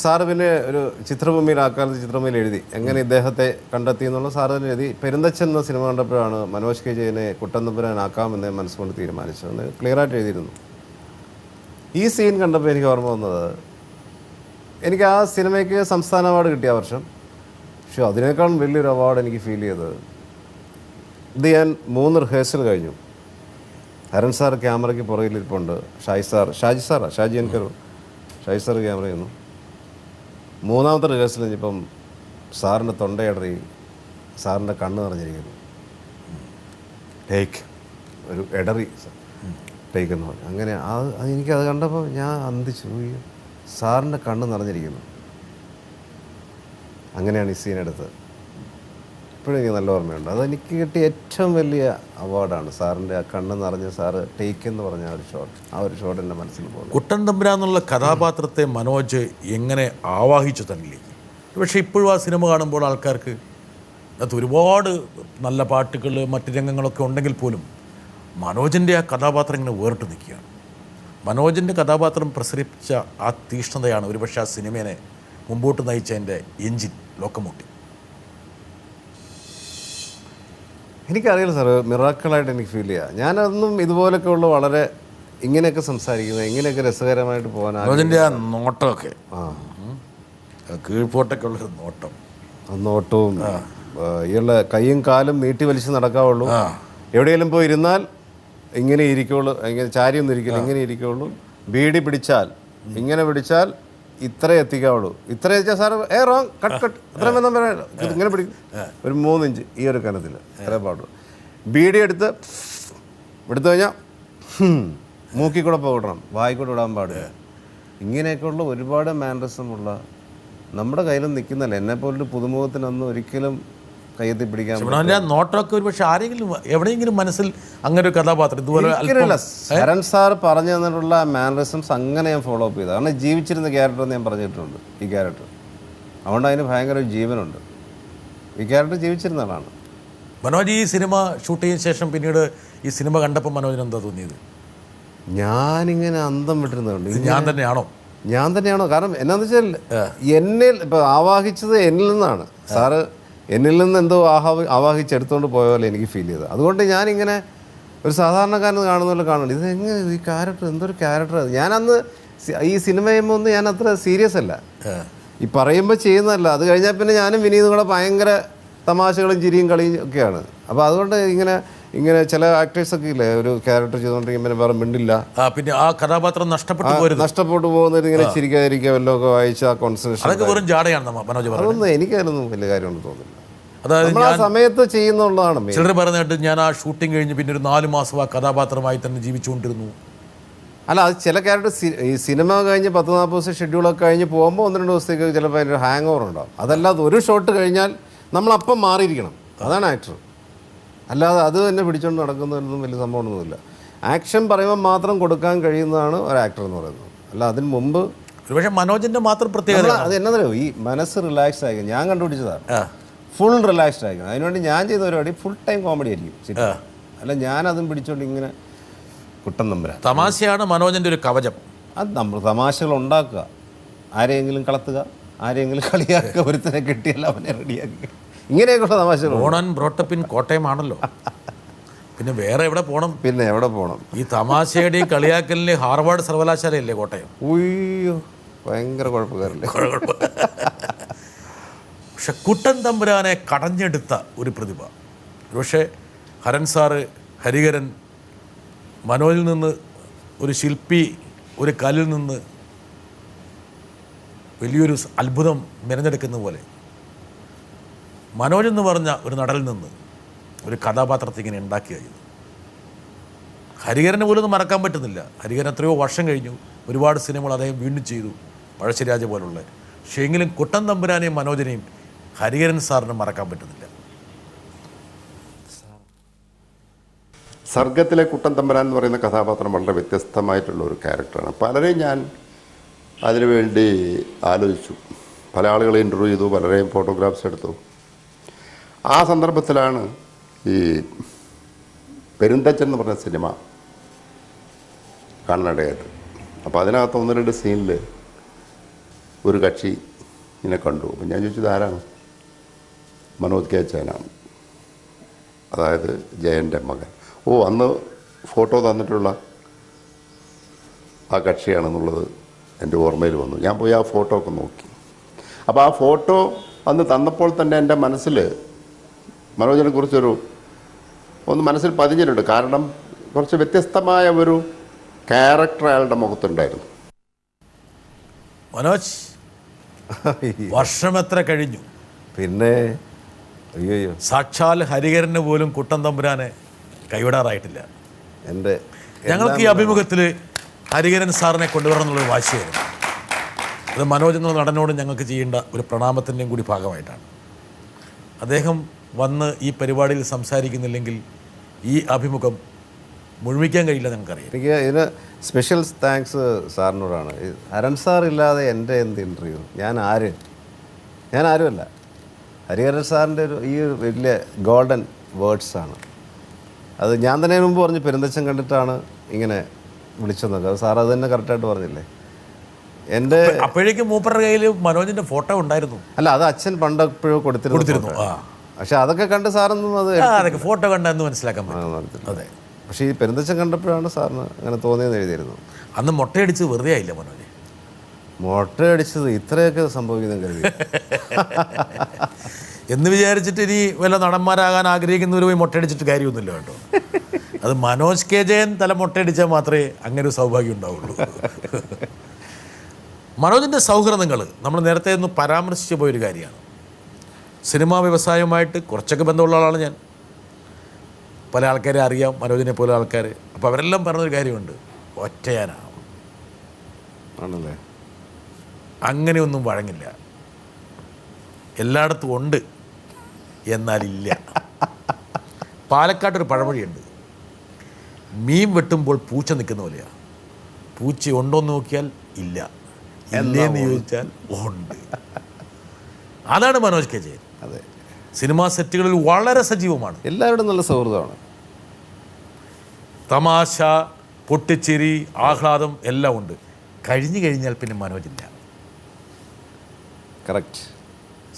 സാറ് പിന്നെ ഒരു ചിത്രഭൂമിയിൽ, ആ കാലത്ത് ചിത്രഭൂമിയിൽ എഴുതി എങ്ങനെ ഇദ്ദേഹത്തെ കണ്ടെത്തി എന്നുള്ള സാറ് തന്നെ എഴുതി. പെരുന്തച്ഛൻ എന്ന സിനിമ കണ്ടപ്പോഴാണ് മനോജ് കെ ജയനെ കുട്ടൻതമ്പുരാനാക്കാമെന്ന് മനസ്സുകൊണ്ട് തീരുമാനിച്ചതെന്ന് ക്ലിയറായിട്ട് എഴുതിയിരുന്നു. ഈ സീൻ കണ്ടപ്പോൾ എനിക്ക് ഓർമ്മ വന്നത്, എനിക്ക് ആ സിനിമയ്ക്ക് സംസ്ഥാന അവാർഡ് കിട്ടിയ വർഷം, പക്ഷേ അതിനേക്കാളും വലിയൊരു അവാർഡ് എനിക്ക് ഫീൽ ചെയ്തത്, ഇത് ഞാൻ 3 റിഹേഴ്സൽ കഴിഞ്ഞു. ഹരൺ സാർ ക്യാമറയ്ക്ക് പുറകിലിരിപ്പുണ്ട്, ഷാജി എനിക്കൊരു ഷാജി സാർ ക്യാമറ ചെയ്യുന്നു. 3ാമത്തെ റിഹേഴ്സൽ കഴിഞ്ഞപ്പം സാറിൻ്റെ തൊണ്ടയിടറി, സാറിൻ്റെ കണ്ണ് നിറഞ്ഞിരിക്കുന്നു. ടേക്ക് ഒരു ഇടറി ടേക്ക് എന്ന് പറഞ്ഞു. അങ്ങനെ എനിക്കത് കണ്ടപ്പോൾ ഞാൻ അന്തിച്ചു. സാറിൻ്റെ കണ്ണ് നിറഞ്ഞിരിക്കുന്നു. അങ്ങനെയാണ് ഈ സീൻ എടുത്തത്. ഇപ്പോഴും എനിക്ക് നല്ല ഓർമ്മയുണ്ട്. അതെനിക്ക് കിട്ടിയ ഏറ്റവും വലിയ അവാർഡാണ് സാറിൻ്റെ ആ കണ്ണ് നിറഞ്ഞ് സാറ് ടേക്ക് എന്ന് പറഞ്ഞ ആ ഒരു ഷോട്ട് എൻ്റെ മനസ്സിൽ പോകുന്നു. കുട്ടൻ തമ്പുരാൻ എന്നുള്ള കഥാപാത്രത്തെ മനോജ് എങ്ങനെ ആവാഹിച്ചു തന്നിലേക്ക്? പക്ഷേ ഇപ്പോഴും ആ സിനിമ കാണുമ്പോൾ ആൾക്കാർക്ക് അത് ഒരുപാട് നല്ല പാട്ടുകൾ മറ്റ് രംഗങ്ങളൊക്കെ ഉണ്ടെങ്കിൽ പോലും മനോജിൻ്റെ ആ കഥാപാത്രം ഇങ്ങനെ വേറിട്ട് നിൽക്കുകയാണ്. മനോജിൻ്റെ കഥാപാത്രം പ്രസരിപ്പിച്ച ആ തീഷ്ണതയാണ് ഒരുപക്ഷെ ആ സിനിമയെ മുമ്പോട്ട് നയിച്ചതിൻ്റെ എൻജിൻ, ലോക്കോമോട്ടീവ്. എനിക്കറിയില്ല സാറ്, മിറാക്കിളായിട്ട് എനിക്ക് ഫീൽ ചെയ്യുക. ഞാനതൊന്നും ഇതുപോലൊക്കെ ഉള്ള വളരെ ഇങ്ങനെയൊക്കെ സംസാരിക്കുന്നത്, ഇങ്ങനെയൊക്കെ രസകരമായിട്ട് പോകാൻ മനോജിൻ്റെ ആ നോട്ടമൊക്കെ, കീഴ്പോട്ടൊക്കെ ഉള്ളൊരു നോട്ടം, ആ നോട്ടവും ഇയാളുടെ കൈയും കാലും നീട്ടി വലിച്ച് നടക്കാവുള്ളൂ. എവിടെയെങ്കിലും പോയി ഇരുന്നാൽ ഇങ്ങനെ ഇരിക്കുള്ളൂ, ഇങ്ങനെ ചാരിയൊന്നും ഇരിക്കില്ല, ഇങ്ങനെ ഇരിക്കുള്ളൂ. ബീഡി പിടിച്ചാൽ ഇങ്ങനെ പിടിച്ചാൽ ഇത്രേ എത്തിക്കാവുള്ളൂ. ഇത്ര വെച്ചാൽ സാറ് റോങ് കട്ട് ഇത്രയും ബന്ധം പറയാം, ഇങ്ങനെ പിടിക്കും. ഒരു 3 ഇഞ്ച് ഈ ഒരു കനത്തിൽ ഇത്രേ പാടുള്ളൂ. ബീഡി എടുത്ത് കഴിഞ്ഞാൽ മൂക്കി കൂടെ പോകണം, വായിക്കൂടെ വിടാൻ പാടില്ല. ഇങ്ങനെയൊക്കെയുള്ള ഒരുപാട് മാനറിസമുള്ള നമ്മുടെ കയ്യിലും നിൽക്കുന്നല്ല. എന്നെപ്പോലൊരു പുതുമുഖത്തിനൊന്നും ഒരിക്കലും കയ്യെത്തി പിടിക്കാൻ നോട്ടമൊക്കെ ഒരു പക്ഷേ ആരെങ്കിലും എവിടെയെങ്കിലും മനസ്സിൽ അങ്ങനെ ഒരു കഥാപാത്രം ഇതുപോലെ ശരൺ സാർ പറഞ്ഞു തന്നിട്ടുള്ള മാനറിസംസ് അങ്ങനെ ഞാൻ ഫോളോ അപ്പ് ചെയ്തത്. കാരണം ജീവിച്ചിരുന്ന ക്യാരക്ടർ എന്ന് ഞാൻ പറഞ്ഞിട്ടുണ്ട് ഈ ക്യാരക്ടർ. അതുകൊണ്ട് അതിന് ഭയങ്കര ഒരു ജീവനുണ്ട്. ഈ ക്യാരക്ടർ ജീവിച്ചിരുന്ന ആളാണ്. മനോജ് ഈ സിനിമ ഷൂട്ട് ചെയ്തതിന് ശേഷം പിന്നീട് ഈ സിനിമ കണ്ടപ്പോൾ മനോജിന് എന്താ തോന്നിയത്? ഞാനിങ്ങനെ അന്തം വിട്ടിരുന്നുണ്ട്. ഞാൻ തന്നെയാണോ? കാരണം എന്നാന്ന് വെച്ചാൽ എന്നിൽ ഇപ്പം ആവാഹിച്ചത് എന്നിൽ നിന്നാണ്. സാറ് എന്നിൽ നിന്ന് എന്തോ ആവാഹിച്ചെടുത്തുകൊണ്ട് പോയ പോലെ എനിക്ക് ഫീൽ ചെയ്തത്. അതുകൊണ്ട് ഞാനിങ്ങനെ ഒരു സാധാരണക്കാരൻ കാണുന്ന പോലെ കാണുന്നുണ്ട്. ഇത് എങ്ങനെ ഈ ക്യാരക്ടർ, എന്തൊരു ക്യാരക്ടർ. ഞാനന്ന് ഈ സിനിമയുമ്പോൾ ഞാൻ അത്ര സീരിയസ് അല്ല, ഈ പറയുമ്പോൾ ചെയ്യുന്നതല്ല. അത് കഴിഞ്ഞാൽ പിന്നെ ഞാനും വിനീതും കൂടെ ഭയങ്കര തമാശകളും ചിരിയും കളിയും ഒക്കെയാണ്. അപ്പോൾ അതുകൊണ്ട് ഇങ്ങനെ ചില ആക്ടേഴ്സൊക്കെ ഇല്ലേ ഒരു ക്യാരക്ടർ ചെയ്തുകൊണ്ടിരിക്കുമ്പോൾ വേറെ മിണ്ടില്ല, പിന്നെ ആ കഥാപാത്രം നഷ്ടപ്പെട്ടു പോകുന്നത്, ഇങ്ങനെ ചിരിക്കാതിരിക്കുക, വല്ലതൊക്കെ വായിച്ച ആ കോൺസെൻട്രേഷൻ, അതൊന്നും എനിക്കതിലൊന്നും വലിയ കാര്യമൊന്നും തോന്നില്ല. അതായത് ആ സമയത്ത് ചെയ്യുന്നുള്ളതാണ്. ചിലർ പറയുന്നതായിട്ട് ഞാൻ ആ ഷൂട്ടിംഗ് കഴിഞ്ഞ് പിന്നെ ഒരു 4 മാസം ആ കഥാപാത്രമായി തന്നെ ജീവിച്ചുകൊണ്ടിരുന്നു. അല്ല, അത് ചില ക്യാരക്ടർ ഈ സിനിമ കഴിഞ്ഞ് 10-40 ദിവസം ഷെഡ്യൂളൊക്കെ കഴിഞ്ഞ് പോകുമ്പോൾ 1-2 ദിവസത്തേക്ക് ചിലപ്പോൾ അതിൻ്റെ ഹാങ് ഓവർ ഉണ്ടാവും. അതല്ലാതെ ഒരു ഷോട്ട് കഴിഞ്ഞാൽ നമ്മളപ്പം മാറിയിരിക്കണം, അതാണ് ആക്ടർ. അല്ലാതെ അത് തന്നെ പിടിച്ചുകൊണ്ട് നടക്കുന്നതൊന്നും വലിയ സംഭവമൊന്നുമില്ല. ആക്ഷൻ പറയുമ്പോൾ മാത്രം കൊടുക്കാൻ കഴിയുന്നതാണ് ഒരു ആക്ടർ എന്ന് പറയുന്നത്. അല്ല അതിന് മുമ്പ് പക്ഷേ മനോജിൻ്റെ മാത്രം പ്രത്യേകത അത് എന്നറിയോ, ഈ മനസ്സ് റിലാക്സ്ഡ് ആയിരിക്കും. ഞാൻ കണ്ടുപിടിച്ചതാണ് ഫുൾ റിലാക്സ്ഡ് ആയിരിക്കണം. അതിനുവേണ്ടി ഞാൻ ചെയ്ത പരിപാടി ഫുൾ ടൈം കോമഡി ആയിരിക്കും. അല്ല ഞാൻ അതും പിടിച്ചോണ്ട് ഇങ്ങനെ കുട്ടൻ തമ്പുരാൻ. തമാശയാണ് മനോജിൻ്റെ ഒരു കവചം. അത് നമ്മൾ തമാശകൾ ഉണ്ടാക്കുക, ആരെയെങ്കിലും കളത്തുക, ആരെയെങ്കിലും കളിയാക്കുക, ഒരുത്തനെ കിട്ടിയല്ല അവനെ റെഡിയാക്കുക, ഇങ്ങനെയൊക്കെയുള്ള തമാശകൾ. ഓൺ ബ്രോട്ടപ്പിൻ കോട്ടയമാണല്ലോ, പിന്നെ വേറെ എവിടെ പോകണം? പിന്നെ എവിടെ പോകണം? ഈ തമാശയുടെയും കളിയാക്കലിൻ്റെയും ഹാർവാർഡ് സർവകലാശാലയല്ലേ കോട്ടയം? ഉയ്യോ, ഭയങ്കര കുഴപ്പക്കാരല്ലേ. പക്ഷെ കുട്ടൻ തമ്പുരാനെ കടഞ്ഞെടുത്ത ഒരു പ്രതിഭ. പക്ഷേ ഹരൻ സാറ്, ഹരിഹരൻ, മനോജിൽ നിന്ന് ഒരു ശില്പി ഒരു കല്ലിൽ നിന്ന് വലിയൊരു അത്ഭുതം മെനഞ്ഞെടുക്കുന്ന പോലെ മനോജ് എന്ന് പറഞ്ഞ ഒരു നടനിൽ നിന്ന് ഒരു കഥാപാത്രത്തെ ഇങ്ങനെ ഉണ്ടാക്കി കഴിഞ്ഞു. ഹരിഹരനെ പോലും ഒന്നും മറക്കാൻ പറ്റുന്നില്ല. ഹരിഹരൻ എത്രയോ വർഷം കഴിഞ്ഞു, ഒരുപാട് സിനിമകൾ അദ്ദേഹം വീണ്ടും ചെയ്തു, പഴശ്ശിരാജ പോലുള്ള. പക്ഷേ എങ്കിലും കുട്ടൻ തമ്പുരാനെയും മനോജിനെയും ഹരിഹരൻ സാറിന് മറക്കാൻ പറ്റുന്നില്ല. സർഗത്തിലെ കുട്ടൻ തമ്പുരാൻ എന്ന് പറയുന്ന കഥാപാത്രം വളരെ വ്യത്യസ്തമായിട്ടുള്ള ഒരു ക്യാരക്ടറാണ്. പലരെയും ഞാൻ അതിനുവേണ്ടി ആലോചിച്ചു, പല ആളുകളെ ഇൻ്റർവ്യൂ ചെയ്തു, പലരെയും ഫോട്ടോഗ്രാഫ്സ് എടുത്തു. ആ സന്ദർഭത്തിലാണ് ഈ പെരുന്തച്ചൻ എന്ന് പറഞ്ഞ സിനിമ കാണാനിടയായിട്ട്. അപ്പോൾ അതിനകത്ത് 1-2 സീനിൽ ഒരു കക്ഷി ഇങ്ങനെ കണ്ടു. അപ്പം ഞാൻ ചോദിച്ചത് ആരാണ്? മനോജ് കെ ജയനാണ്, അതായത് ജയൻ്റെ മകൻ. ഓ, അന്ന് ഫോട്ടോ തന്നിട്ടുള്ള ആ കക്ഷിയാണെന്നുള്ളത് എൻ്റെ ഓർമ്മയിൽ വന്നു. ഞാൻ പോയി ആ ഫോട്ടോ ഒക്കെ നോക്കി. അപ്പോൾ ആ ഫോട്ടോ അന്ന് തന്നപ്പോൾ തന്നെ എൻ്റെ മനസ്സിൽ മനോജിനെ കുറിച്ചൊരു ഒന്ന് മനസ്സിൽ പതിഞ്ഞിട്ടുണ്ട്. കാരണം കുറച്ച് വ്യത്യസ്തമായ ഒരു ക്യാരക്ടർ അയാളുടെ മുഖത്തുണ്ടായിരുന്നു. മനോജ് വർഷം എത്ര കഴിഞ്ഞു, പിന്നെ അയ്യോ, സാക്ഷാൽ ഹരിഹരന് പോലും കുട്ടൻ തമ്പുരാനെ കൈവിടാറായിട്ടില്ല. എൻ്റെ ഞങ്ങൾക്ക് ഈ അഭിമുഖത്തിൽ ഹരിഹരൻ സാറിനെ കൊണ്ടുവരണമെന്നുള്ളൊരു വാശിയായിരുന്നു. അത് മനോജ് എന്ന നടനോട് ഞങ്ങൾക്ക് ചെയ്യേണ്ട ഒരു പ്രണാമത്തിൻ്റെയും കൂടി ഭാഗമായിട്ടാണ്. അദ്ദേഹം വന്ന് ഈ പരിപാടിയിൽ സംസാരിക്കുന്നില്ലെങ്കിൽ ഈ അഭിമുഖം മുഴുമിക്കാൻ കഴിയില്ല, ഞങ്ങൾക്കറിയാം. എനിക്ക് ഇതിന് സ്പെഷ്യൽ താങ്ക്സ് സാറിനോടാണ്. ഹരൺ സാർ ഇല്ലാതെ എൻ്റെ എന്ത് ഇൻ്റർവ്യൂ, ഞാൻ ആരുമല്ല. ഹരിഹരൻ സാറിൻ്റെ ഈ വലിയ ഗോൾഡൻ വേർഡ്സാണ് അത്. ഞാൻ തന്നെ മുമ്പ് പറഞ്ഞു പെരുന്തച്ചൻ കണ്ടിട്ടാണ് ഇങ്ങനെ വിളിച്ചെന്നൊക്കെ. അത് സാർ അത് തന്നെ കറക്റ്റായിട്ട് പറഞ്ഞില്ലേ. എൻ്റെ അപ്പോഴേക്കും മൂപ്പറുടെ കയ്യിൽ മനോജിൻ്റെ ഫോട്ടോ ഉണ്ടായിരുന്നു. അല്ല, അത് അച്ഛൻ പണ്ടെപ്പോഴും കൊടുത്തിരുന്നു. പക്ഷെ അതൊക്കെ കണ്ട് സാറൊന്നും അതൊക്കെ ഫോട്ടോ കണ്ടെന്ന് മനസ്സിലാക്കാൻ പറ്റും. അതെ. പക്ഷേ ഈ പെരുന്തച്ചൻ കണ്ടപ്പോഴാണ് സാറിന് അങ്ങനെ തോന്നിയെന്ന് എഴുതിയിരുന്നു. അന്ന് മുട്ടയടിച്ച് വെറുതെ ആയില്ല മനോജ്. മുട്ടയടിച്ചത് ഇത്രയൊക്കെ സംഭവിക്കുന്ന കരുതി എന്ന് വിചാരിച്ചിട്ട് ഇനി വല്ല നടന്മാരാകാൻ ആഗ്രഹിക്കുന്നവർ പോയി മുട്ടയടിച്ചിട്ട് കാര്യമൊന്നുമില്ല കേട്ടോ. അത് മനോജ് കെ ജയൻ തല മുട്ടയടിച്ചാൽ മാത്രമേ അങ്ങനെ ഒരു സൗഭാഗ്യം ഉണ്ടാവുള്ളൂ. മനോജിൻ്റെ സൗഹൃദങ്ങൾ നമ്മൾ നേരത്തെ ഒന്ന് പരാമർശിച്ചു പോയൊരു കാര്യമാണ്. സിനിമാ വ്യവസായവുമായിട്ട് കുറച്ചൊക്കെ ബന്ധമുള്ള ആളാണ് ഞാൻ. പല ആൾക്കാരെ അറിയാം, മനോജിനെ പോലെ ആൾക്കാർ. അപ്പോൾ അവരെല്ലാം പറഞ്ഞൊരു കാര്യമുണ്ട്, ഒറ്റയാനാണ് ആണല്ലേ, അങ്ങനെയൊന്നും വഴങ്ങില്ല. എല്ലായിടത്തും ഉണ്ട്, എന്നാലില്ല. പാലക്കാട്ടൊരു പഴമൊഴിയുണ്ട്, മീൻ വെട്ടുമ്പോൾ പൂച്ച നിൽക്കുന്ന പോലെയാണ്. പൂച്ച ഉണ്ടോയെന്ന് നോക്കിയാൽ ഇല്ല, ഇല്ലേന്ന് ചോദിച്ചാൽ ഉണ്ട്. അതാണ് മനോജ് കെ ജയൻ. അതെ, സിനിമാ സെറ്റുകളിൽ വളരെ സജീവമാണ്. എല്ലാവരും നല്ല സൗഹൃദമാണ്. തമാശ, പൊട്ടിച്ചിരി, ആഹ്ലാദം എല്ലാം ഉണ്ട്. കഴിഞ്ഞു കഴിഞ്ഞാൽ പിന്നെ മനോജില്ല. കറക്റ്റ്,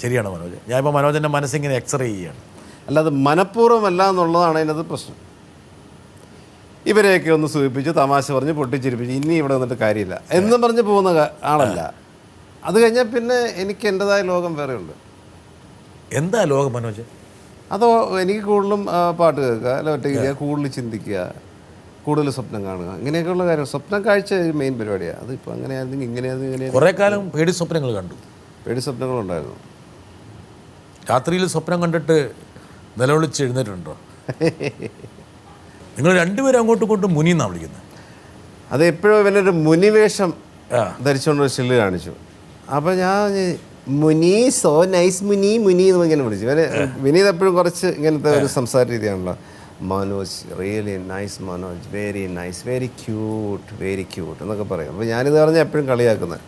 ശരിയാണ് മനോജ്. ഞാനിപ്പോൾ മനോജൻ്റെ മനസ്സിങ്ങനെ എക്സ്റേ ചെയ്യുകയാണ്. അല്ലാതെ മനഃപൂർവ്വമല്ല എന്നുള്ളതാണ് അതിനകത്ത് പ്രശ്നം. ഇവരെയൊക്കെ ഒന്ന് സൂചിപ്പിച്ച് തമാശ പറഞ്ഞ് പൊട്ടിച്ചിരിപ്പിച്ച് ഇനി ഇവിടെ വന്നിട്ട് കാര്യമില്ല എന്നും പറഞ്ഞ് പോകുന്ന ആളല്ല. അത് കഴിഞ്ഞാൽ പിന്നെ എനിക്ക് എൻ്റെതായ ലോകം വേറെ ഉണ്ട്. എന്താ ലോകം മനോജ്? അതോ എനിക്ക് കൂടുതലും പാട്ട് കേൾക്കുക, അല്ല ഒറ്റയ്ക്ക് കൂടുതൽ ചിന്തിക്കുക, കൂടുതൽ സ്വപ്നം കാണുക, ഇങ്ങനെയൊക്കെയുള്ള കാര്യം. സ്വപ്നം കാഴ്ച ഒരു മെയിൻ പരിപാടിയാണ്. അതിപ്പോൾ അങ്ങനെയായിരുന്നെങ്കിൽ ഇങ്ങനെയായിരുന്നു. കുറേ കാലം പേടി സ്വപ്നങ്ങൾ കണ്ടു. പേടി സ്വപ്നങ്ങളുണ്ടായിരുന്നു. രാത്രിയിൽ സ്വപ്നം കണ്ടിട്ട് നിലവിളിച്ച് എഴുന്നേറ്റുണ്ടോ? നിങ്ങൾ രണ്ടുപേരും അങ്ങോട്ടും ഇങ്ങോട്ടും മുനി എന്നാണ് വിളിക്കുന്നത്. അത് എപ്പോഴും ഇവനൊരു മുനിവേഷം ധരിച്ചുകൊണ്ടൊരു സ്റ്റില്ല് കാണിച്ചു. അപ്പോൾ ഞാൻ മുനി, സോ നൈസ് മുനി മുനി എന്ന് ഇങ്ങനെ വിളിച്ചു. ഇവന് വിനീത് എപ്പോഴും കുറച്ച് ഇങ്ങനത്തെ ഒരു സംസാര രീതിയാണല്ലോ. Manoj really nice, Manoj very nice, very cute എന്നൊക്കെ പറയും. അപ്പോൾ ഞാനിത് പറഞ്ഞാൽ എപ്പോഴും കളിയാക്കുന്നത്.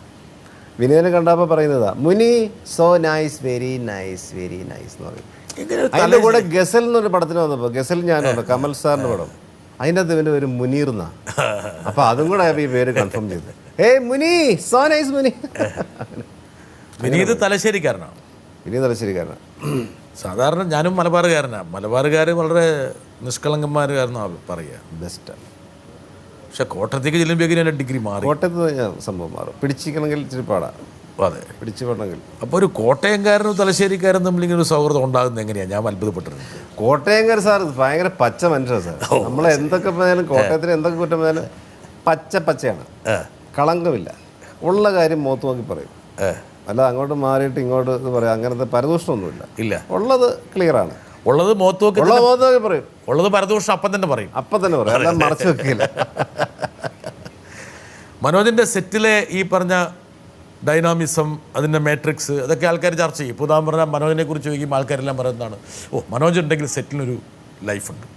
വിനീതിനെ കണ്ടപ്പോൾ പറയുന്നതാ മുനി, സോ നൈസ്, വെരി നൈസ് എന്ന് പറയും. അതിൻ്റെ കൂടെ ഗസൽ എന്നൊരു പടത്തിന് വന്നപ്പോൾ, ഗസൽ ഞാനുണ്ട്, കമൽ സാറിൻ്റെ പടം, അതിൻ്റെ അകത്ത് ഇവൻ്റെ ഒരു മുനീർ എന്നാ. അപ്പോൾ അതും കൂടെ ഈ പേര് കൺഫേം ചെയ്ത്, ഏയ് മുനി, സോ നൈസ് മുനി. വിനീത് തലശ്ശേരിക്കാരനാണ്. വിനീത് തലശ്ശേരിക്കാരനാണ്. സാധാരണ ഞാനും മലബാറുകാരനാണ്. മലബാറുകാർ വളരെ നിഷ്കളങ്കന്മാരുകാരെന്നാണ് പറയുക. ബെസ്റ്റാണ്. പക്ഷെ കോട്ടയത്തേക്ക് ചെല്ലുമ്പോഴേക്കും എൻ്റെ ഡിഗ്രി മാറി. കോട്ടയത്ത് ഞാൻ സംഭവം മാറും. പിടിച്ചിക്കണമെങ്കിൽ ഇച്ചിരി പാടാണ്. അതെ, പിടിച്ചു പെടണമെങ്കിൽ. അപ്പോൾ ഒരു കോട്ടയംകാരനും തലശ്ശേരിക്കാരനും തമ്മിൽ ഇങ്ങനെ ഒരു സൗഹൃദം ഉണ്ടാകുന്നത് എങ്ങനെയാണ്? ഞാൻ അത്ഭുതപ്പെട്ടിട്ടുണ്ട്. കോട്ടയംകാർ സാർ ഭയങ്കര പച്ച മനുഷ്യരാണ് സാർ. നമ്മൾ എന്തൊക്കെ പറഞ്ഞാലും കോട്ടയത്തിന് എന്തൊക്കെ കുറ്റം പറഞ്ഞാലും പച്ചയാണ്, കളങ്കമില്ല. ഉള്ള കാര്യം മുഖത്ത് നോക്കി പറയും. അല്ല അങ്ങോട്ട് മാറിയിട്ട് ഇങ്ങോട്ട് ഇത് പറയാം, അങ്ങനത്തെ പരദൂഷണമൊന്നുമില്ല. ഇല്ല, ഉള്ളത് ക്ലിയറാണ്. ഉള്ളത് മുഖത്ത് നോക്കി പറയും. ഉള്ളത് പരദൂഷണം അപ്പം തന്നെ പറയും. എല്ലാം മറച്ചു വെക്കില്ല. മനോജിൻ്റെ സെറ്റിലെ ഈ പറഞ്ഞ ഡൈനാമിസം, അതിൻ്റെ മാട്രിക്സ്, അതൊക്കെ ആൾക്കാർ ചർച്ച ചെയ്യും. ഇപ്പോൾ ഉദാഹരണം പറഞ്ഞാൽ മനോജിനെ കുറിച്ച് ചോദിക്കുമ്പോൾ ആൾക്കാരെല്ലാം പറയുന്നതാണ്, ഓ മനോജ് ഉണ്ടെങ്കിൽ സെറ്റിനൊരു ലൈഫുണ്ട്.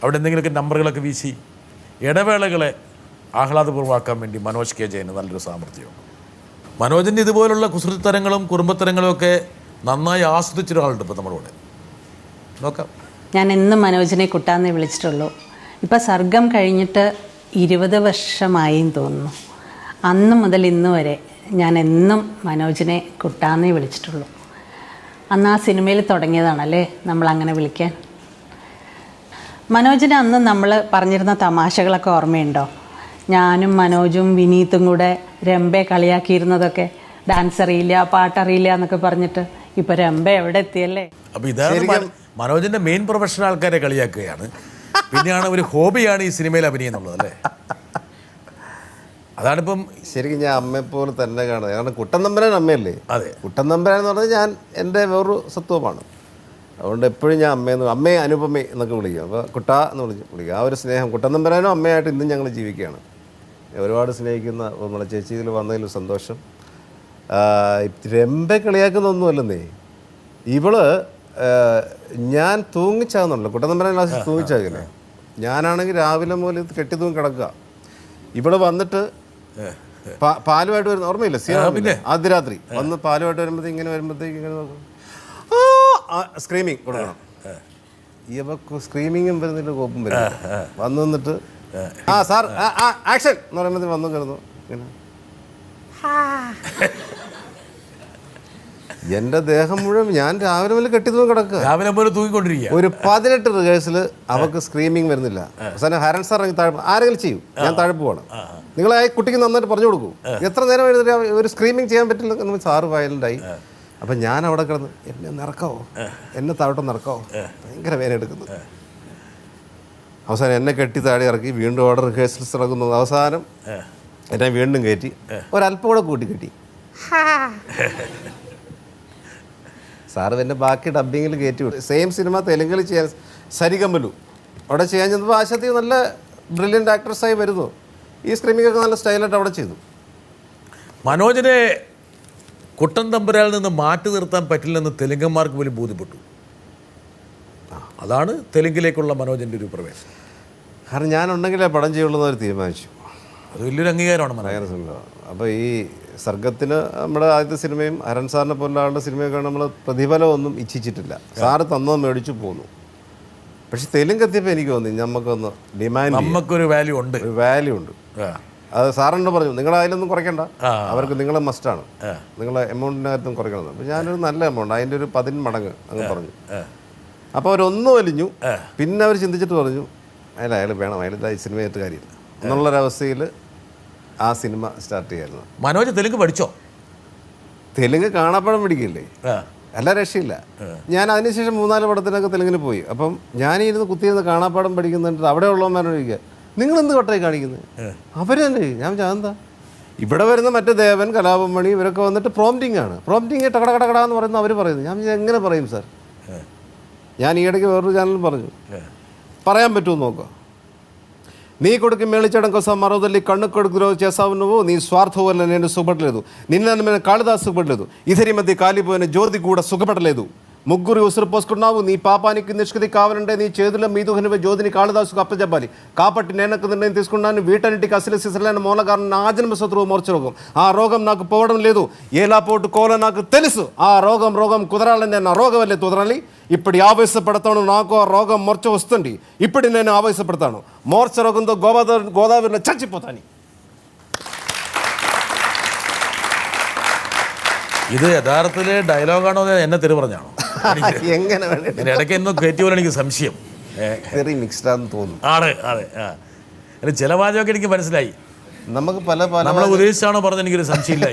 അവിടെ എന്തെങ്കിലുമൊക്കെ നമ്പറുകളൊക്കെ വീശി ഇടവേളകളെ ആഹ്ലാദപൂർവ്വമാക്കാൻ വേണ്ടി മനോജ് കെ ജയന് നല്ലൊരു സാമർഥ്യമുണ്ട്. മനോജിൻ്റെ ഇതുപോലുള്ള കുസൃത്തരങ്ങളും കുറുമ്പത്തരങ്ങളും ഒക്കെ നന്നായി ആസ്വദിച്ചൊരാളുണ്ട് ഇപ്പോൾ നമ്മുടെ കൂടെ. നോക്കാം. ഞാൻ എന്നും മനോജിനെ കുട്ടാന്നേ വിളിച്ചിട്ടുള്ളൂ. ഇപ്പം സർഗം കഴിഞ്ഞിട്ട് 20 വർഷമായി തോന്നുന്നു. അന്ന് മുതൽ ഇന്ന് വരെ ഞാൻ എന്നും മനോജിനെ കുട്ടാന്നേ വിളിച്ചിട്ടുള്ളൂ. അന്ന് ആ സിനിമയിൽ തുടങ്ങിയതാണല്ലേ നമ്മളങ്ങനെ വിളിക്കാൻ. മനോജിന് അന്ന് നമ്മൾ പറഞ്ഞിരുന്ന തമാശകളൊക്കെ ഓർമ്മയുണ്ടോ? ഞാനും മനോജും വിനീതും കൂടെ രംബയെ കളിയാക്കിയിരുന്നതൊക്കെ, ഡാൻസ് അറിയില്ല, പാട്ടറിയില്ല എന്നൊക്കെ പറഞ്ഞിട്ട്. ഇപ്പം രംബ എവിടെ എത്തിയല്ലേ? അപ്പോൾ ഇതാണ് മനോജിൻ്റെ മെയിൻ പ്രൊഫഷണൽ ആൾക്കാരെ കളിയാക്കുകയാണ്. പിന്നെയാണ് ഒരു ഹോബിയാണ് ഈ സിനിമയിൽ അഭിനയം എന്നുള്ളത് അല്ലേ? അതാണിപ്പം ശരിക്കും ഞാൻ അമ്മയെപ്പോലെ തന്നെ കാണുന്നത്. കാരണം കുട്ടൻ തമ്പുരാൻ അമ്മയല്ലേ? അതെ, കുട്ടൻ തമ്പുരാൻ എന്ന് പറഞ്ഞാൽ ഞാൻ എൻ്റെ വേറൊരു സത്വമാണ്. അതുകൊണ്ട് എപ്പോഴും ഞാൻ അമ്മയെ അനുപമേ എന്നൊക്കെ വിളിക്കും. അപ്പോൾ കുട്ട എന്ന് വിളിക്കും. ആ ഒരു സ്നേഹം കുട്ടൻ തമ്പുരാനും അമ്മയായിട്ട് ഇന്നും ഞങ്ങൾ ജീവിക്കുകയാണ്. ഒരുപാട് സ്നേഹിക്കുന്ന നമ്മളെ ചേച്ചി ഇതിൽ വന്നതിൽ സന്തോഷം. രംഭ കളിയാക്കുന്നൊന്നുമല്ലെന്നേ, ഇവള് ഞാൻ തൂങ്ങിച്ചാകുന്നുണ്ടല്ലോ, കുട്ടനമ്പരാൻ ക്ലാസ്സിൽ തൂങ്ങിച്ചാകില്ലേ, ഞാനാണെങ്കിൽ രാവിലെ മുതൽ കെട്ടി തൂങ്ങി കിടക്കുക. ഇവിടെ വന്നിട്ട് പാലുമായിട്ട് വരുന്ന ഓർമ്മയില്ല, ആദ്യ രാത്രി വന്ന് പാലുമായിട്ട് വരുമ്പോഴത്തേക്ക് ഇങ്ങനെ ഇങ്ങനെ നോക്കും, സ്ക്രീമിങ് കൊടുക്കണം. ഇവക്ക് സ്ക്രീമിങ്ങും വരുന്നില്ല, കോപ്പും വരുന്നില്ല. വന്നു നിന്നിട്ട് സാർ ആക്ഷൻ എന്ന് പറയുമ്പോഴത്തേക്ക് വന്നു കിടന്നു ഇങ്ങനെ. എൻ്റെ ദേഹം മുഴുവൻ ഞാൻ രാവിലെ മുതൽ കെട്ടി തൂങ്ങി കിടക്കുക, രാവിലെ പോലെ തൂങ്ങിക്കൊണ്ടിരിക്കുക. ഒരു 18 റിഹേഴ്സൽ അവർക്ക് സ്ക്രീമിങ് വരുന്നില്ല. അവസാനം ഹരൺ സാർ ആരെങ്കിലും ചെയ്യും, ഞാൻ താഴെ പോവാണ്, നിങ്ങൾ ആ കുട്ടിക്ക് നന്നായിട്ട് പറഞ്ഞു കൊടുക്കൂ, എത്ര നേരം എഴുതിട്ട് ഒരു സ്ക്രീമിങ് ചെയ്യാൻ പറ്റില്ല എന്ന് സാറ് വയലൻ്റായി. അപ്പം ഞാൻ അവിടെ കിടന്ന് എന്നെ നിറക്കാവോ, എന്നെ താഴോട്ട് നിറക്കാവോ, ഭയങ്കര വേദന എടുക്കുന്നു. അവസാനം എന്നെ കെട്ടി താഴെ ഇറക്കി, വീണ്ടും അവിടെ റിഹേഴ്സൽസ് ഇറക്കുന്നു. അവസാനം എന്നെ വീണ്ടും കയറ്റി ഒരല്പം കൂടെ കൂട്ടി കെട്ടി. സാറ് എൻ്റെ ബാക്കി ഡബ്ബിങ്ങിൽ കയറ്റി വിട്ടു. സെയിം സിനിമ തെലുങ്കിൽ ചെയ്യാൻ സരിഗമ്പലു അവിടെ ചെയ്യാൻ ചെന്നപ്പോൾ ആശാത്തി നല്ല ബ്രില്യൻ്റ് ആക്ട്രസ്സായി വരുന്നു. ഈ സ്ക്രീമിങ്ങൊക്കെ നല്ല സ്റ്റൈലായിട്ട് അവിടെ ചെയ്തു. മനോജിനെ കുട്ടൻ തമ്പുരാനിൽ നിന്ന് മാറ്റി നിർത്താൻ പറ്റില്ലെന്ന് തെലുങ്കന്മാർക്ക് പോലും ബോധ്യപ്പെട്ടു. അതാണ് തെലുങ്കിലേക്കുള്ള മനോജിൻ്റെ ഒരു പ്രവേശനം. കാരണം ഞാനുണ്ടെങ്കിലേ പടം ചെയ്യുള്ളൂ എന്നവർ തീരുമാനിച്ചു. അത് വലിയൊരു അംഗീകാരമാണ് ഭയങ്കര സിനിമ. അപ്പോൾ ഈ സർഗത്തിന് നമ്മുടെ ആദ്യത്തെ സിനിമയും ഹരൺ സാറിനെ പോലുള്ള ആളുടെ സിനിമയൊക്കെ നമ്മൾ പ്രതിഫലമൊന്നും ഇച്ഛിച്ചിട്ടില്ല, സാറ് തന്നത് മേടിച്ചു പോന്നു. പക്ഷെ തെലുങ്ക് എത്തിയപ്പോൾ എനിക്ക് തോന്നി നമുക്കൊന്ന് ഡിമാൻഡ്, നമുക്കൊരു വാല്യൂ ഉണ്ട്, ഒരു വാല്യൂ ഉണ്ട്. അത് സാറിനോട് പറഞ്ഞു, നിങ്ങൾ അതിലൊന്നും കുറയ്ക്കണ്ട, അവർക്ക് നിങ്ങളെ മസ്റ്റാണ്, നിങ്ങളെ എമൗണ്ടിൻ്റെ കാര്യത്തും കുറയ്ക്കണം. അപ്പോൾ ഞാനൊരു നല്ല എമൗണ്ട്, അതിൻ്റെ ഒരു 10 മടങ്ങ് അങ്ങ് പറഞ്ഞു. അപ്പോൾ അവരൊന്നു വലിഞ്ഞു. പിന്നെ അവർ ചിന്തിച്ചിട്ട് പറഞ്ഞു, അയാൾ വേണം, അയാൾ ഈ സിനിമയായിട്ട് കാര്യമില്ല എന്നുള്ളൊരവസ്ഥയിൽ ആ സിനിമ സ്റ്റാർട്ട് ചെയ്യായിരുന്നു. മനോജ് തെലുങ്ക് പഠിച്ചോ? തെലുങ്ക് കാണാപ്പാടം പിടിക്കില്ലേ, എല്ലാ രക്ഷയില്ല. ഞാൻ അതിനുശേഷം 3-4 പടത്തിനൊക്കെ തെലുങ്കിന് പോയി. അപ്പം ഞാനിരുന്ന് കുത്തിയിരുന്ന് കാണാപ്പാടം പഠിക്കുന്നുണ്ട്. അവിടെ ഉള്ളവന്മാരോട് ചോദിക്കുക, നിങ്ങളെന്ത് കൊട്ടായി കാണിക്കുന്നത്? അവർ തന്നെ. ഞാൻ എന്താ ഇവിടെ വരുന്ന മറ്റേ ദേവൻ, കലാപമണി ഇവരൊക്കെ വന്നിട്ട് പ്രോംപ്റ്റിംഗ് ആണ്, പ്രോംപ്റ്റിംഗ് ടകടകടകടാന്ന് പറയുന്നത് അവർ പറയുന്നത്. ഞാൻ എങ്ങനെ പറയും സാർ? ഞാൻ ഈയിടയ്ക്ക് വേറൊരു ചാനലിൽ പറഞ്ഞു, പറയാൻ పట్టుమో നോക്കുക. నీ కొడుకు మేళించడం కోసం మరోదల్లి కన్ను కొడుకు రోజు చేసావు నువ్వు, నీ స్వార్థం వల్ల నేను సుఖపడలేదు, నిన్న మీద కాళిదాసు సుఖపడలేదు, ఇద్దరి మధ్య కాలిపోయిన జ్యోతి కూడా సుఖపడలేదు. ముగ్గురు ఉసురు పోసుకున్నావు, నీ పాపానికి నిష్కృతి కావాలంటే నీ చేతుల మీదుకునివే జ్యోతిని కాళిదాసుకు అప్పచెప్పాలి. కాబట్టి నేను నిర్ణయం తీసుకున్నాను, వీటన్నిటికి అసలు సిసలైన మూలకారణం నా ఆజన్మ శత్రువు మూర్ఛరోగం. ఆ రోగం నాకు పోవడం లేదు, ఎలా పోటుకోవాలో నాకు తెలుసు. ఆ రోగం కుదరాలని నేను ఆ రోగం వల్లే కుదరాలి. ఇప్పుడు ఆవేశపడతాను, నాకు ఆ రోగం మూర్ఛ వస్తుంది. ఇప్పుడు నేను ఆవేశపడతాను, మూర్ఛ రోగంతో గోదావరిలో చచ్చిపోతాను. ഇത് യഥാർത്ഥത്തിലെ ഡയലോഗാണോ എന്നെ തെറി പറഞ്ഞാണോ? എങ്ങനെ ഇടയ്ക്ക് എന്നോ കയറ്റി പോലെ എനിക്ക് സംശയം. വെരി മിക്സ്ഡാന്ന് തോന്നുന്നു. ആണ്, അതെ. ചില വാചകമൊക്കെ എനിക്ക് മനസ്സിലായി. നമുക്ക് പല നമ്മളെ ഉദ്ദേശിച്ചാണോ പറഞ്ഞത് എനിക്കൊരു സംശയമില്ല.